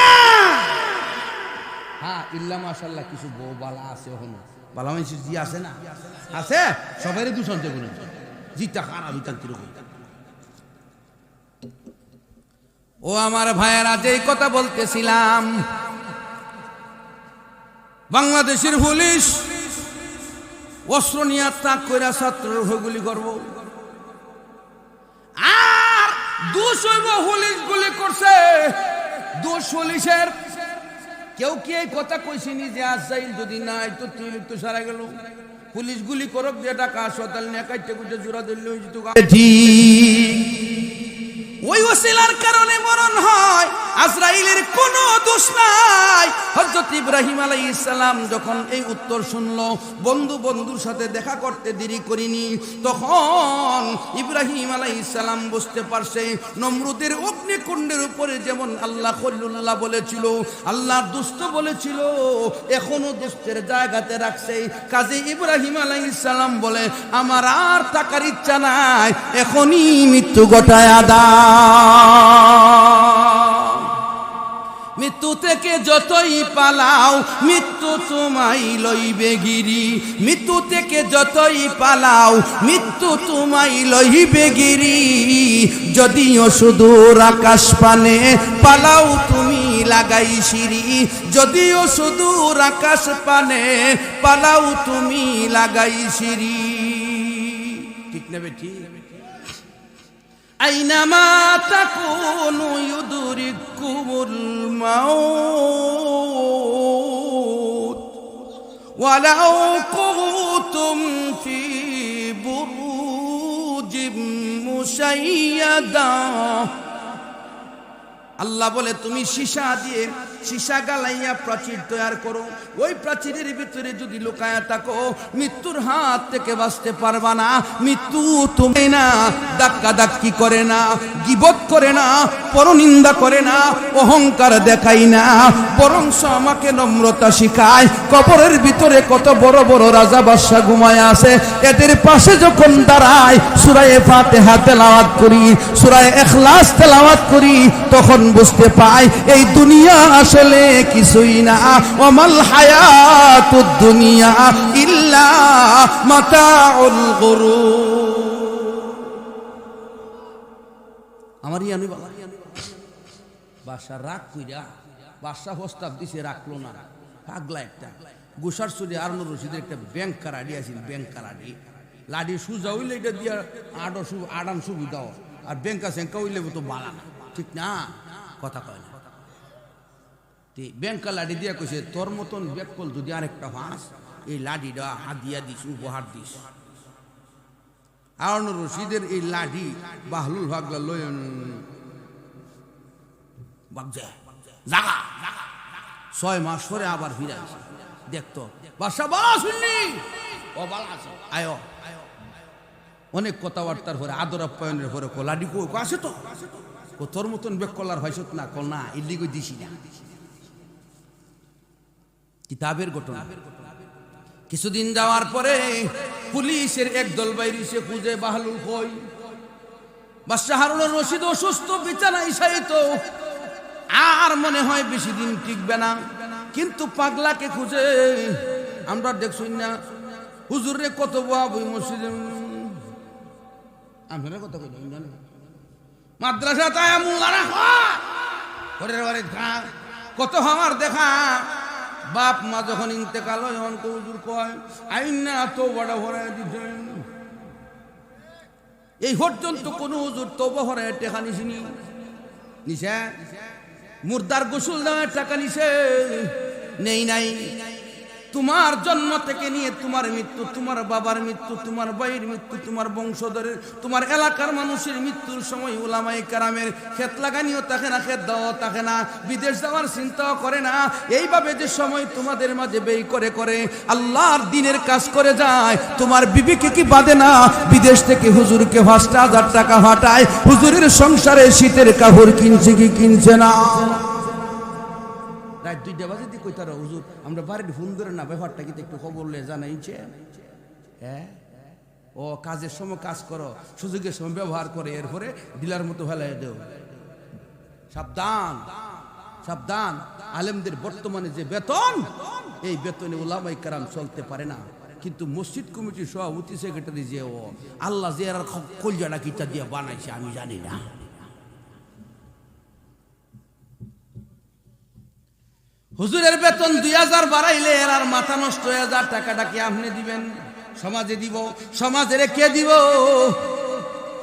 Speaker 1: হ্যাঁ ইল্লা মাশাল্লাহ কিছু বউ বালা আছে, ওখানে বালা মানুষ জি আছে না, আছে সবাই দূষণ দেব না, জিতা খারাপ হইতাম কিরকম। ও আমার ভাইয়েরা, যেই কথা বলতেছিলাম, বাংলাদেশের পুলিশ অস্ত্র নিয়ে তাক করে ছাত্রের গুলি করবো, আর দোষ হইব পুলিশ গুলি করছে, দোষ পুলিশের। কেউ কি এই কথা কইছিনি যে আজরাইল যদি নাই তো তুই তো সারা গেল, পুলিশ গুলি করক যে টাকা হাসপাতাল নিয়ে কাটতে কুটে জোড়া দিলে ওই ওসিলার কারণে মরণ হয়, আজরাইলের কোনো দোষ নাই। হযরত ইব্রাহিম আলাইহিস সালাম যখন এই উত্তর শুনলো, বন্ধুর সাথে দেখা করতে দেরি করিনি, তখন ইব্রাহিম আলাইহিস সালাম বুঝতে পারছে নমরুদের অগ্নিকুণ্ডের উপরে যেমন আল্লাহ খলিলুল্লাহ বলেছিল, আল্লাহর দুষ্ট বলেছিল, এখনো দুষ্টের জায়গাতে রাখছে। কাজে ইব্রাহিম আলাইহিস সালাম বলে আমার আর থাকার ইচ্ছা নাই, এখনই মৃত্যু ঘটায়া দাও। মৃত্যু থেকে যতই পালাও মৃত্যু তোমায় লইবে গিরি, মৃত্যু থেকে যতই পালাও মৃত্যু তোমায় লইবে গিরি। যদিও সুদূর আকাশ পানে পালাও তুমি লাগাই সিঁড়ি, যদিও সুদূর আকাশ পানে পালাও তুমি লাগাই সিঁড়ি। ঠিক নেবে ঠিক। আইনামা তাকুনু ইউদরিকুমুল মাউত ওয়ালাউ কুনতুম ফি বুরুজিম মুশাইয়াদা। আল্লাহ বলে তুমি সীসা গালাইয়া প্রাচীর তৈরি করো, ওই প্রাচীরের ভিতরে যদি লুকায়া থাকো মৃত্যুর হাত থেকে বাঁচতে পারবা না। মৃত্যু তুমি না ধাক্কা ধাক্কি করে না, গীবত করে না, পরনিন্দা করে না, অহংকার দেখাই না, বরং আমাকে নম্রতা শিখায়। কবরের ভিতরে কত বড় বড় রাজা বাদশা ঘুমায় আছে, এদের পাশে যখন দাঁড়ায় সূরা ফাতিহা তেলাওয়াত করি, সূরা ইখলাস তেলাওয়াত করি, তখন বুঝতে পাই এই দুনিয়া আসলে কিছুই না। ওমাল হায়াতুদ দুনিয়া ইল্লা মাতাউল গুরুর। আমার ইয়ানি বাদশা রাগ কইরা, বাদশা প্রস্তাব দিছে রাখলো না, পাগলা একটা গোসার চুরি হারুনুর রশিদের একটা ব্যাংক কারাডি আছিল, ব্যাংক কারাডি লাডি সুজা হইলে এটা দিয়া আড়ান সুবিধাও, আর ব্যাংকা স্যাংকা হইলে তো বালা না, ঠিক না, কথা কয় না। ব্যাংকা লাডি দিয়া কইছে তোর মতন ব্যাকল যদি আরেকটা হাঁস এই লাডিটা হাদিয়া দিস, উপহার দিস। হারুনুর রশিদের এই লাডি বাহলুল ভাগলা লই জাগা 6 মাস পরে আবার ফিরে আসে, দেখতো বাদশা বালা শুননি, ও বালা আছে আয়। অনেক কথাবার্তার পরে আদর আপ্যায়নের পরে লাডি কো আসে তো, তোর মতন বেকলার হয়সত না, কল না এর দিকে দিছি না। কিতাবের ঘটনা। কিছুদিন যাওয়ার পরে পুলিশের একদল বাইরে সে খুঁজে বাহলুল কই বাদশাহ হারুনুর রশিদ অসুস্থ, বিছানায় শায়িত, আর মনে হয় বেশি দিন টিকবে না। কিন্তু পাগলাকে খুঁজে আমরা দেখছই না হুজুর রে কত বই মসজিদে আমরা কত কই মাদ্রাসা তাই মুলারা ঘরের ঘরে কত হওয়ার দেখা। বাপ মা যখন ইন্তেকাল হয় অন হুজুর কয় আইন না তো বড় ভরায় দিতেন। এই পর্যন্ত কোন হুজুর তওবা ভরায় টাকা নিছিনি, নিছে মুর্দার গোসল দেওয়ার টাকা নিছে নেই নাই। তোমার জন্ম থেকে নিয়ে তোমার মৃত্যু, তোমার বাবার মৃত্যু, তোমার ভাইয়ের মৃত্যু, তোমার বংশধরের, তোমার এলাকার মানুষের মৃত্যুর সময় উলামায়ে কেরামের ক্ষেত লাগানিও থাকে না, ক্ষেত দেওয়াও থাকে না, বিদেশ যাওয়ার চিন্তাও করে না। এইভাবে যে সময় তোমাদের মাঝে ব্যয় করে করে আল্লাহর দ্বীনের কাজ করে যায়, তোমার বিবিকে কি বাদে না বিদেশ থেকে হুজুরকে ৫,০০০ টাকা ফাটায়, হুজুরের সংসারে শীতের কাপড় কিনছে কি কিনছে না। রাত ২টা বাজে দিয়ে কইতারা হুজুর আমরা বাড়ির ফোন ধরে না, ব্যাপারটা কিন্তু একটু খবর লে জানাইছে। হ্যাঁ, ও কাজের সময় কাজ করো, সুযোগের সময় ব্যবহার করে, এরপরে ডিলার মতো ফেলাই দেও। সাবধান সাবধান, আলেমদের বর্তমানে যে বেতন, এই বেতনে উলামায়ে কেরাম চলতে পারে না। কিন্তু মসজিদ কমিটির সভাপতি সেক্রেটারি যে ও আল্লাহ যে এর কলজাটা কিটা দিয়ে বানাইছে আমি জানি না। হুজুরের বেতন ২,০০০ বাড়াইলে এর আর মাথা নষ্ট হয়ে যায়। টাকাটা কি আপনি দিবেন? সমাজে দিব? সমাজে কে দিব?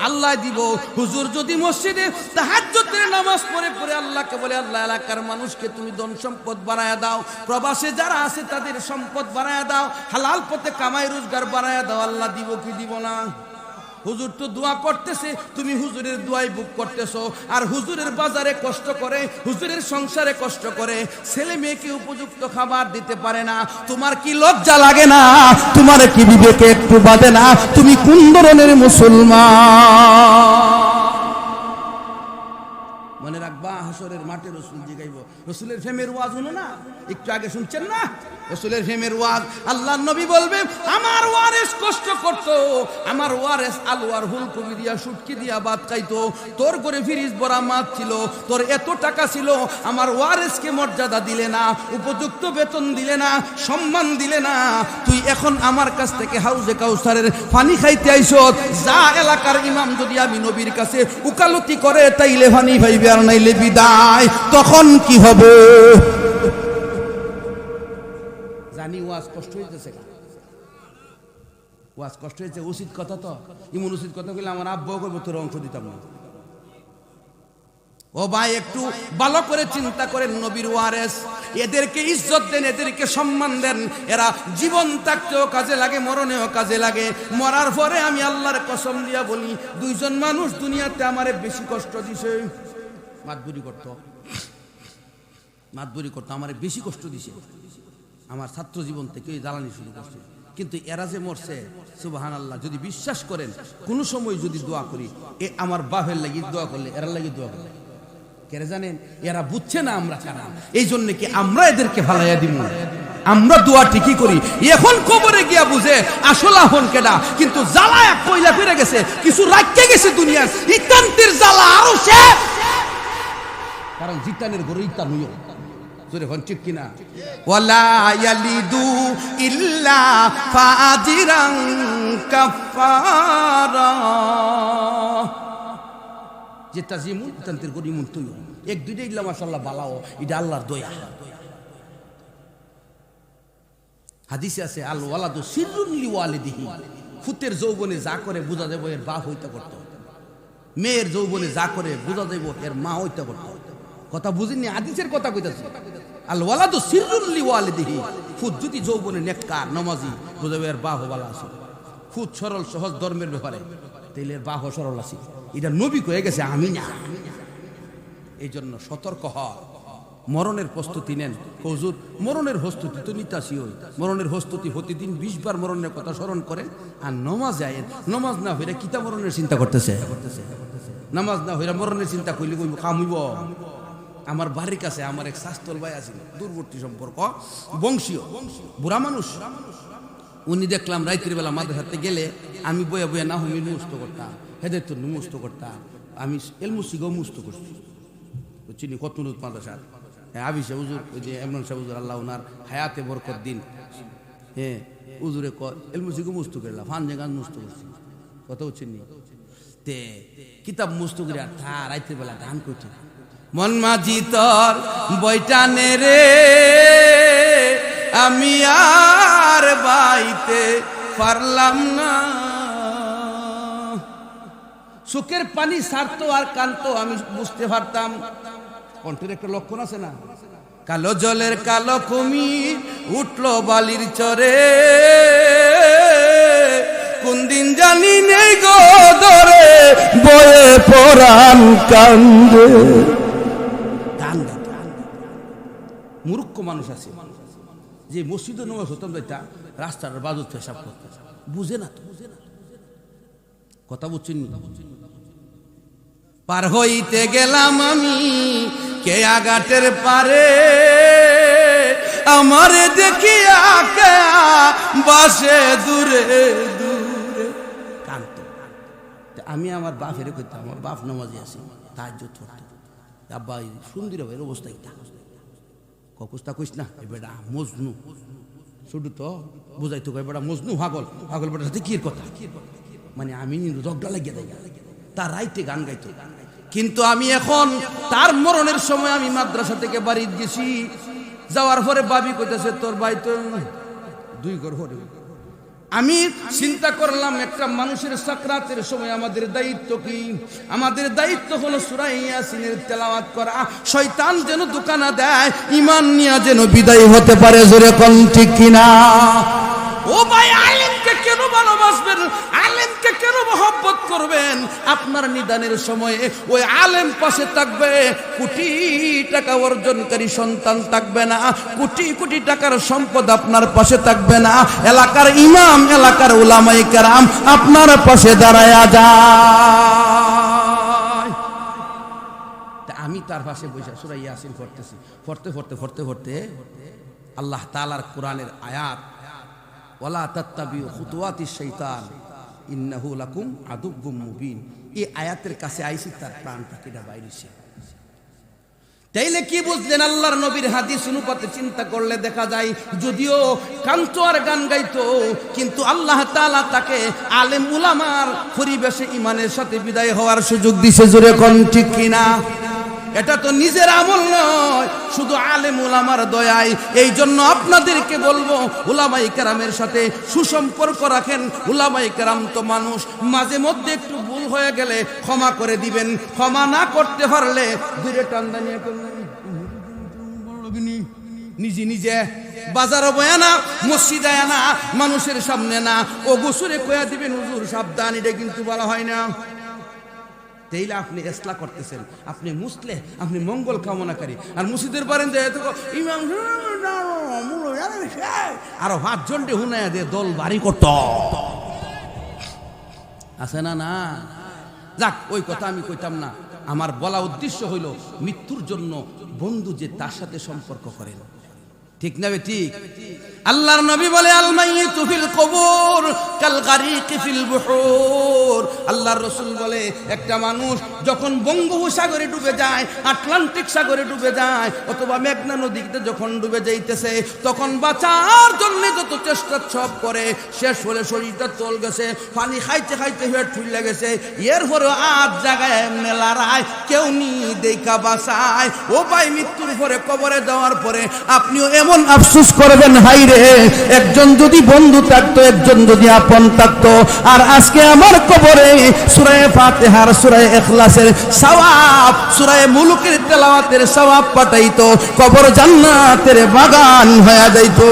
Speaker 1: আল্লাহ দিব। হুজুর যদি মসজিদে তাহাজ্জুদের নামাজ পড়ে পড়ে আল্লাহকে বলে আল্লাহ এলাকার মানুষকে তুমি ধন সম্পদ বাড়ায়া দাও, প্রবাসে যারা আছে তাদের সম্পদ বাড়ায়া দাও, হালাল পথে কামাই রোজগার বাড়ায়া দাও, আল্লাহ দিব কি দিব না? হুজুর তো দোয়া করতেছে, তুমি হুজুরের দোয়াই বুক করতেছো, আর হুজুরের বাজারে কষ্ট করে, হুজুরের সংসারে কষ্ট করে, ছেলে মেয়েকে উপযুক্ত খাবার দিতে পারে না। তোমার কি লজ্জা লাগে না? তোমার কি বিবেকে একটু বাঁধে না? তুমি কোন ধরনের মুসলমান? মনে রাখবা, হাসরের মাঠে রসুল জিগাইব। রসুলের ফেমের ওয়াজ হলো না, একটু আগে শুনছেন না? রসুলের ফেমের ওয়াজ, আল্লাহর নবী বলবে আমার ওয়ারেস কষ্ট করতো, আমার ওয়ারেস আলু আর ফুলকপি দিয়া শুটকি দিয়া ভাত খাইতো, তোর ঘরে ফ্রিজ ভরা মাছ ছিল, তোর এত টাকা ছিল, আমার ওয়ারেসকে মর্যাদা দিলে না, উপযুক্ত বেতন দিলে না, সম্মান দিলে না। তুই এখন আমার কাছ থেকে হাউজে কাউসারের পানি খাইতে আইছত, যা এলাকার ইমাম যদি আমি নবীর কাছে উকালতি করে তাইলে পানি পাইবে, আর নাইলে বিদায়। তখন কি হবে? জানি ওয়াজ কষ্ট হইতেছে, ওয়াজ কষ্ট হয়েছে, উচিত কথা তো, এমন উচিত কথা কইলে আমার আব্বাও করবো, তোর অংশ দিতাম না। ও ভাই, একটু ভালো করে চিন্তা করেন, নবীর ওয়ারেস, এদেরকে ইজ্জত দেন, এদেরকে সম্মান দেন। এরা জীবন থাকতেও কাজে লাগে, মরণেও কাজে লাগে। মরার পরে আমি আল্লাহর কসম দিয়া বলি, দুইজন মানুষ দুনিয়াতে আমারে বেশি কষ্ট দিছে। মাতবুরি করতো, আমারে বেশি কষ্ট দিছে। আমার ছাত্র জীবন থেকে জ্বালানি শুরু করছে, কিন্তু এরা যে মরছে, সুবহানাল্লাহ, যদি বিশ্বাস করেন কোন সময় যদি দোয়া করি, এ আমার বাপের লাগি দোয়া করলে, এরা লাগি দোয়া করলে, কেন জানেন? এরা বুঝছে না আমরা কারা, এই জন্য কি আমরা এদেরকে ভালাইয়া দিব। আমরা দোয়া ঠিকই করি, এখন কবরে গিয়া বুঝে আসল আহন কেডা, কিন্তু জ্বালা এক কইলা ফিরে গেছে, কিছু রাখতে গেছে দুনিয়ার, ইতান্তের জ্বালা আরো শেষ। কারণ জিতানের গরু ইতান হইও, জোরে হন ঠিক কিনা? ওয়ালা ইয়ালিদু ইল্লা ফাজিরান কাফারা, যেটা যেমন ইতান্তের গরু ইমন তুই এক দুইটা ইল্লা মাশাআল্লাহ বালাও, এটা আল্লাহর দয়া। হাদিসে আছে আল ওয়ালাদু সিররুন লিওয়ালিদিহি, ফুতের যৌবনে যা করে বোঝা যাবে এর বাপ হইতে করতো, মেয়ের যৌবনে যা করে বোঝা যাবে এর মা হইতে করতো। কথা বুঝিনি, হাদিসের কথা কইতাছি। আল ওয়ালাদু সিররুন লিওয়ালিদিহি, ফুত যদি যৌবনে নেককার নামাজি বোঝা যাবে এর বাপ ভালো আছে। ফুত সরল সহজ ধর্মের ব্যাপারে, তাইলে এর বাপ সরল আছে। এটা নবী কয়ে গেছে, আমি না। এই জন্য সতর্ক হওয়া, মরণের প্রস্তুতি নেন। হুজুর মরণের প্রস্তুতি তো নিতাসি হই, মরণের প্রস্তুতি প্রতিদিন 20 বার মরণের কথা স্মরণ করেন, আর নমাজ যায়, নমাজ না হইলে কিতা মরণের চিন্তা করতেছে, নামাজ না হইলে মরণের চিন্তা করলে কাম হইব। আমার বাড়ির কাছে আমার এক শাস্তল ভাই আছিল, দূরবর্তী সম্পর্ক, বংশীয় বুড়া মানুষ। উনি দেখলাম রাত্রির বেলা মাদ্রাসাতে গেলে আমি বইয়া বইয়া না হুমি মুস্ত করতাম, হেদের তো মুস্ত করতাম, আমি এলমুসিগো মুস্ত করছি, চিনি কত মাদ্রাসার আবিসা হুজুর, ওই যে এমরান সাহেব হুজুর, আল্লাহ ওনার হায়াতে বরকত দিন, হ্যাঁ হুজুরে এলমুসিগো মুস্ত করলাম, ফান জায়গা মুস্ত করছি, কত চিনি তে কিতাব মুস্ত করে আর থা রাত্রির বেলা গান করতে, মন মাঝি তোর বইটা নে রে, আমি আর বাইতে পারলাম না, সুখের পানি সারতো আর কানতো, আমি বুঝতে পারতাম। কণ্ঠের একটা লক্ষণ আছে না, কালো জলের কালো কুমির উঠলো বালির চরে, কোন দিন জানি নেই গো ধরে বয়ে পরাণ কান্দে। মূর্খ মানুষ আছে যে মসজিদে নামাজ হতাম যেটা রাস্তার বাজত পেশাব করতে বুঝে না, তো কথা বুঝছেন। পার হইতে গেলাম আমি কেয়া ঘাটের পারে, আমারে দেখিয়া কেয়া বাসে দূরে দূরে কান্ত। আমি আমার বাপের কইতাম, আমার বাপ নামাজি আছে, তাহাজ্জুদ পড়তো, আব্বা সুন্দর ভাইয়ের অবস্থা এটা ককুস্তা কইস না, এ বেটা মজনু, শুধু তো বুঝাইতো বেটা মজনু পাগল, পাগল বেটা সাথে কি কথা, মানে আমি রগটা লাগিয়ে দেয়, তার রাইতে গান গাইতো। কিন্তু আমি এখন তার মরণের সময় আমি মাদ্রাসা থেকে বাড়ি গেছি, যাওয়ার পরে বাবি কইতেছে তোর ভাই তো 2 ঘর পরে। আমি চিন্তা করলাম একটা মানুষের সাকরাতের সময় আমাদের দায়িত্ব কি? আমাদের দায়িত্ব হলো সূরা ইয়াসিনের তেলাওয়াত করা, শয়তান যেন দোকানা দেয়, ঈমান নিয়ে যেন বিদায় হতে পারে, জোরে কোন ঠিক কিনা? ও ভাই, আলেমকে কেন ভালোবাসবেন, আলেমকে কেন মহব্বত করবেন? আপনার নিদানের সময়ে ওই আলেম পাশে থাকবে, কোটি টাকা অর্জনকারী সন্তান থাকবে না, কোটি কোটি টাকার সম্পদ আপনার পাশে থাকবে না, এলাকার ইমাম, এলাকার উলামায়ে কেরাম আপনার পাশে দাঁড়ায়া যায়। আমি তার পাশে বসে সূরা ইয়াসিন পড়তেছি, পড়তে পড়তে পড়তে পড়তে আল্লাহ তাআলার কোরআনের আয়াত, ওয়ালা তাত্তাবিউ খুতুওয়াতিশ শাইতান ইন্নাহু লাকুম আদুব্বুম মুবিন, এই আয়াতের কাছে আইছি, তার প্রাণটা কেটে বাইরেছে। তাইলে কি বুঝলেন? আল্লাহর নবীর হাদিস অনুপাতে চিন্তা করলে দেখা যায়, যদিও কান্ত আর গান গাইতো, কিন্তু আল্লাহ তাআলা তাকে আলেম উলামার পরিবেশে ঈমানের সাথে বিদায় হওয়ার সুযোগ দিছে, জোরে কোন ঠিক কিনা? এটা তো নিজের আমল নয়, শুধু আলেম উলামার দয়ায়। এই জন্য আপনাদেরকে বলবো, উলামায়ে কেরামের সাথে সুসম্পর্ক রাখেন। উলামায়ে কেরাম তো মানুষ, মাঝে মধ্যে একটু ভুল হয়ে গেলে ক্ষমা করে দিবেন, ক্ষমা না করতে পারলে দূরে টানদানিয়া করবেন, নিজে নিজে বাজারও বয়া না, মসজিদে না, মানুষের সামনে না, ও গোসরে কয়া দিবেন হুজুর সাবধান, এটা কিন্তু বলা হয় না। তাইলে আপনি ইসলাহ করতেছেন, আপনি মুসলে, আপনি মঙ্গল কামনাকারী। আর মসজিদের পারেন যে ইমাম আরো 5 জনটে হুনায়া দিয়ে দল বাড়ি করত আছে না? না যাক, ওই কথা আমি কইতাম না। আমার বলা উদ্দেশ্য হইল, মৃত্যুর জন্য বন্ধু যে তার সাথে সম্পর্ক করেন, ঠিক না? ঠিক। আল্লাহর নবী বলে, আল মাইয়িতু ফিল কবুর কাল গারিকি ফিল বুহুর। আল্লাহর রাসূল বলে, একটা মানুষ যখন বঙ্গোপসাগরে ডুবে যায়, আটলান্টিক সাগরে ডুবে যায়, অথবা মেঘনা নদীতে যখন ডুবে যাইতেছে, তখন বাঁচার জন্য যত চেষ্টা সব করে, শেষ হলে শরীরটা তল গেছে, পানি খাইতে খাইতে পেট ফুলে গেছে, এরপরে আজ জায়গায় মেলারায় কেউ নি দেখা বাঁচায়। ও ভাই, মৃত্যুর পরে কবরে যাওয়ার পরে আপনিও এমন আফসোস করবেন, হাই রে, একজন যদি বন্ধু থাকতো, একজন যদি আপন থাকতো, আর আজকে আমার কবরে সূরা ফাতিহার, সূরা ইখলাসের সওয়াব, সূরা মুলুকের তেলাওয়াতের সওয়াব পাঠাইতো, কবর জান্নাতের বাগান হয়ে যাইতো।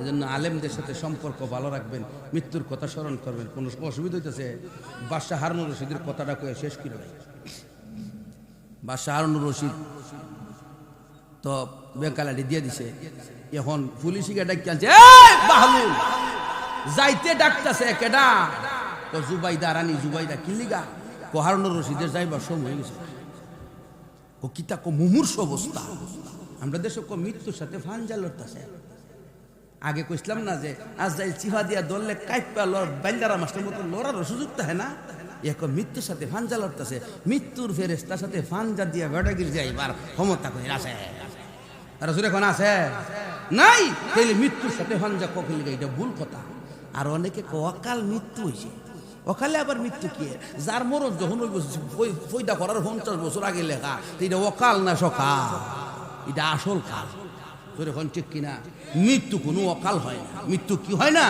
Speaker 1: এজন্য আলেমদের সাথে সম্পর্ক ভালো রাখবেন, মৃত্যুর কথা স্মরণ করবেন। কোনো অসুবিধা হইতেছে? বাদশাহ হারুনুর রশিদের কথাটা কয়ে শেষ করে দেয়। বাদশাহ হারুনুর রশিদ তো বেকালাটি দিয়ে দিছে, এখন পুলিশকে ডাকি আনছে, বাহলুল যাইতে ডাকতেছে, কেডা? তো জুবাইদা রানী জুবাইদা, কিলিগা? হারুনুর রশিদের যাইবার সময় হয়ে গেছে। ও কিতা কো মুমূর্ষ অবস্থা। আমরা দেশে কো মৃত্যুর সাথে ফাঞ্জা লড়তাছে। আগে কইছিলাম না যে আজরাইল চিহা দিয়া দললে কাইপা বাইন্দারা মাস্টার মতো লড়ার সুযোগ থাকে না, এখন মৃত্যুর সাথে ফাঞ্জা লড়তাছে। মৃত্যুর ফেরেশতার সাথে ফাঞ্জা দিয়া বেড়াগির যাইবার ক্ষমতা কই আছে? আর সুরে কোন আছে নাই? তাইলে মৃত্যুর সাথে ফাঞ্জা কখন লাগে? এটা ভুল কথা। আর অনেকে অকাল মৃত্যু হয়েছে। অকালে আবার মৃত্যু কি? যার মরণ যখন ফয়দা করার 50 বছর আগে লেখা, এটা অকাল না সকাল, এটা আসল কাল। এখন ঠিক কিনা? মৃত্যু কোনো অকাল হয় না। মৃত্যু কি হয় না?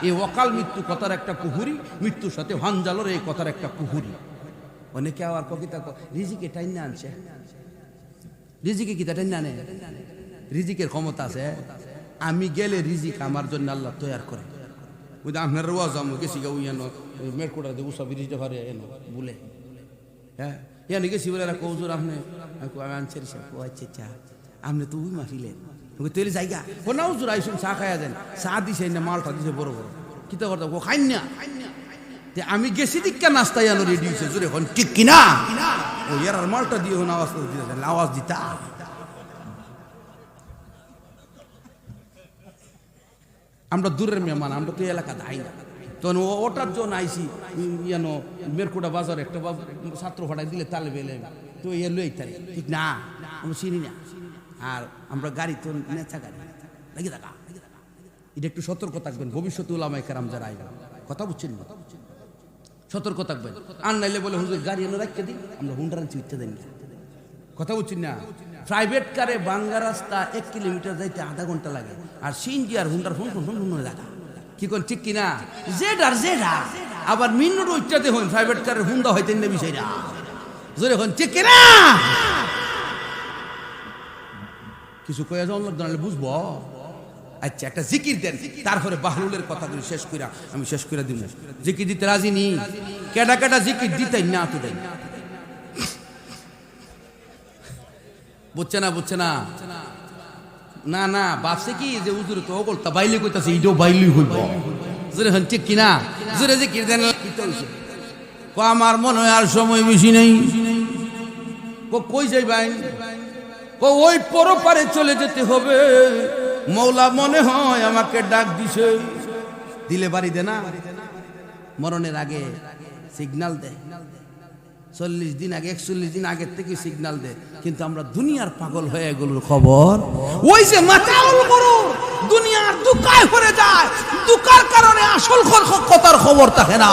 Speaker 1: এই অকাল মৃত্যু কথার একটা কুহুরি, মৃত্যুর সাথে হানজালোর এই কথার একটা কুহুরি। অনেকে আবার কবিতা রিজিকে টাইনা আনছে। রিজিকে কি টাইনা আনে? রিজিকের ক্ষমতা আছে। আমি গেলে রিজিক আমার জন্য আল্লাহ তৈয়ার করে। আপনার রোয়াজ আমি গেছি গা উইয়ানো মেরকুটা দেবো সব রিজিতে পারে এনো বলে। হ্যাঁ ইয়ানি গেছি বলে কৌজুর আপনি আনছে আচ্ছা আপনি তো উই মাফিলেন তৈরি জায়গা ও না হুজুর আইসুন চা খাইয়া দেন। চা দিছে না মালটা দিছে বড় বড় কিতা করতে ও খাই না। আমি গেছি দিকা নাস্তা ইয়ানো রেডি হয়েছে জোরে এখন ঠিক কিনা? ও ইয়ার মালটা দিয়ে আওয়াজ দিতে আওয়াজ দিতা। আমরা দূরের মেহমান, আমরা তো এলাকা দাই না। তখন ওটার জন্য আইসি ইয়ানো মেরকুটা বাজার একটা ছাত্র ফাটাই দিলে তালে বেলে তো ইয়ে লই তাই ঠিক না, আমরা চিনি না। আর আমরা গাড়ি তো নেচা গাড়ি লাগি থাকা, এটা একটু সতর্ক থাকবেন। ভবিষ্যতে উলামায়ে কেরাম যারা আইবেন কথা বুঝছেন না, সতর্ক থাকবেন। আর নাইলে বলে হুজুর গাড়ি এনে রাখতে দিই, আমরা হুন্ডার আনছি ইচ্ছা দেন না, কথা বুঝছেন না। প্রাইভেট কারে বাঙ্গা রাস্তা 1 কিলোমিটার যাইতে আধা ঘন্টা লাগে, আর সিএনজি আর হুন্ডার ফোন লাগা কি কোন ঠিক কিনা? জেডার আবার মিনিট উচ্চাতে হন প্রাইভেট কারের হুন্ডা হইতে না বিষয়টা জোরে হন ঠিক কিনা? কিছু কয়ে যাওয়ার লোক জানালে বুঝবো। আচ্ছা একটা জিকির দেন, তারপরে বাহলুলের কথাগুলো শেষ কইরা আমি শেষ করে দিব। জিকির দিতে রাজি নি? কেডা কেডা জিকির দিতে না তো দেন? বুঝছে না বুঝছে না? না না বাপসে কি যে উজুরে তো বলতা বাইলি কইতাছে এইটাও বাইলি হইব জোরে হন ঠিক কিনা? জোরে জিকির দেন। কো আমার মনে হয় আর সময় বেশি নেই। কো কই যাই ভাই? কো ওই পরপারে চলে যেতে হবে, মৌলা মনে হয় আমাকে ডাক দিছে। দিলে বাড়ি দে না, মরণের আগে সিগন্যাল দেয়। 40 দিন আগে 41 দিন আগের থেকে সিগন্যাল দেয়। কিন্তু আমরা দুনিয়ার পাগল হয়ে এগুলোর খবর ওই যে মাতাউল গরুর দুনিয়ার দুকায় ভরে যায়, দুকার কারণে আসল কথার খবর থাকে না।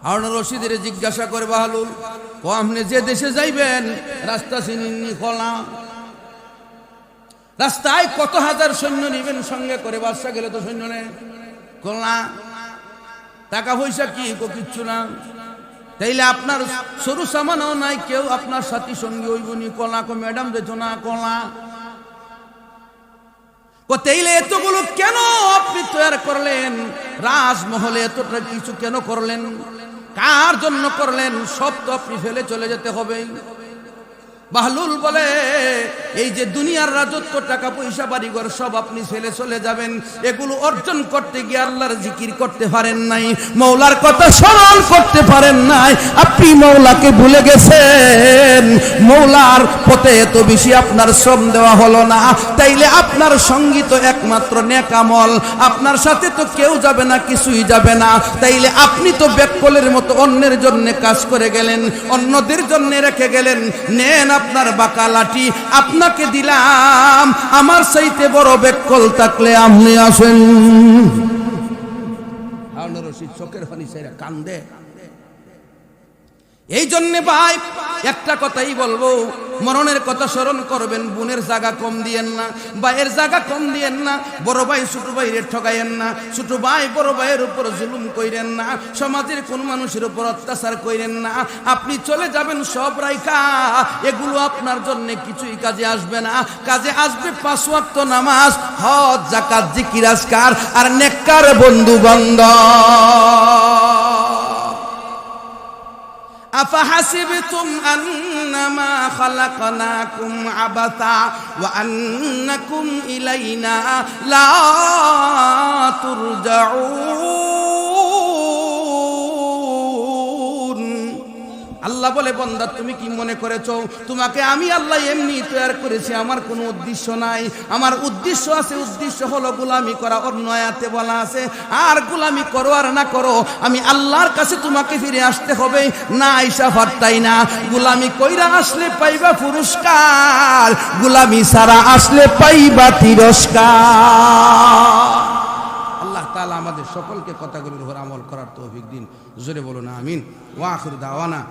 Speaker 1: হারুন রশিদের জিজ্ঞাসা করে বাহলুল, ও আপনি যে দেশে যাইবেন রাস্তা চিনিনি? খোলা রাস্তায় কত হাজার সৈন্য নিবেন সঙ্গে করে? বাদশা গেলে তো সৈন্য নেই। খোলা টাকা পয়সা কি? কিচ্ছু না। তাইলে আপনার সরু সামানও নাই, কেউ আপনার সাথী সঙ্গী হইবনি? কলা কো ম্যাডাম যেত না কলা ও তাইলে এতগুলো কেন আপনি তৈরি করলেন? রাজমহলে এতটা কিছু কেন করলেন? কার জন্য করলেন? সব তো আপনি ফেলে চলে যেতে হবে। বাহলুল বলে এই যে দুনিয়ার রাজত্ব, টাকা পয়সা, বাড়িঘর সব আপনি ফেলে চলে যাবেন, এগুলো অর্জন করতে গিয়ে আল্লাহর জিকির করতে পারেন নাই, মৌলার কথা স্মরণ করতে পারেন নাই। আপনি মৌলাকে ভুলে গেছেন, মৌলার পথে এত বেশি আপনার শ্রম দেওয়া হলো না। তাইলে আপনার সঙ্গী তো একমাত্র নেক আমল, আপনার সাথে তো কেউ যাবে না, কিছুই যাবে না। তাইলে আপনি তো বেককলের মতো অন্যের জন্য কাজ করে গেলেন, অন্যদের জন্য রেখে গেলেন। নেন আপনার বাঁকা লাঠি, আপনাকে দিলাম, আমার চাইতে বড় বেককল থাকলে আপনি আসেন। হারুন রশিদ চোখের পানি ছেড়ে কান্দে। এই জন্য ভাই একটা কথাই বলবো, মরণের কথা স্মরণ করবেন। বোনের জায়গা কম দিয়েন না, ভাইয়ের জায়গা কম দিয়েন না, বড় ভাই ছোট ভাইয়ের ঠকাইয়েন না, ছোট ভাই বড় ভাইয়ের উপর জুলুম কইরেন না, সমাজের কোন মানুষের উপর অত্যাচার কইরেন না। আপনি চলে যাবেন সব রাইখা, এগুলো আপনার জন্য কিছুই কাজে আসবে না। কাজে আসবে 5 ওয়াক্ত নামাজ, হজ, যাকাত, জিকির, আজকার আর নেককার বন্ধু বান্ধব। أفحسبتم أنما خلقناكم عبثا وأنكم إلينا لا ترجعون। আল্লাহ আল্লাহ বলে বান্দা তুমি কি মনে করেছো তোমাকে আমি আল্লাহ এমনি তৈরি করেছি, আমার কোনো উদ্দেশ্য নাই, আমার উদ্দেশ্য আছে, উদ্দেশ্য হলো গোলামি করা। অন্য আয়াতে বলা আছে আর গোলামি করো আর না করো আমি আল্লাহর কাছে তোমাকে ফিরে আসতে হবে, না আইসা ফারতাই না। গোলামি কইরা আসলে পাইবা পুরস্কার, গোলামি ছাড়া আসলে পাইবা তিরস্কার। আল্লাহ তাআলা আমাদের সকলকে কথাগুলোর উপর আমল করার তৌফিক দিন। জোরে বলুন আমিন। ওয়া আখির দাওয়ানা।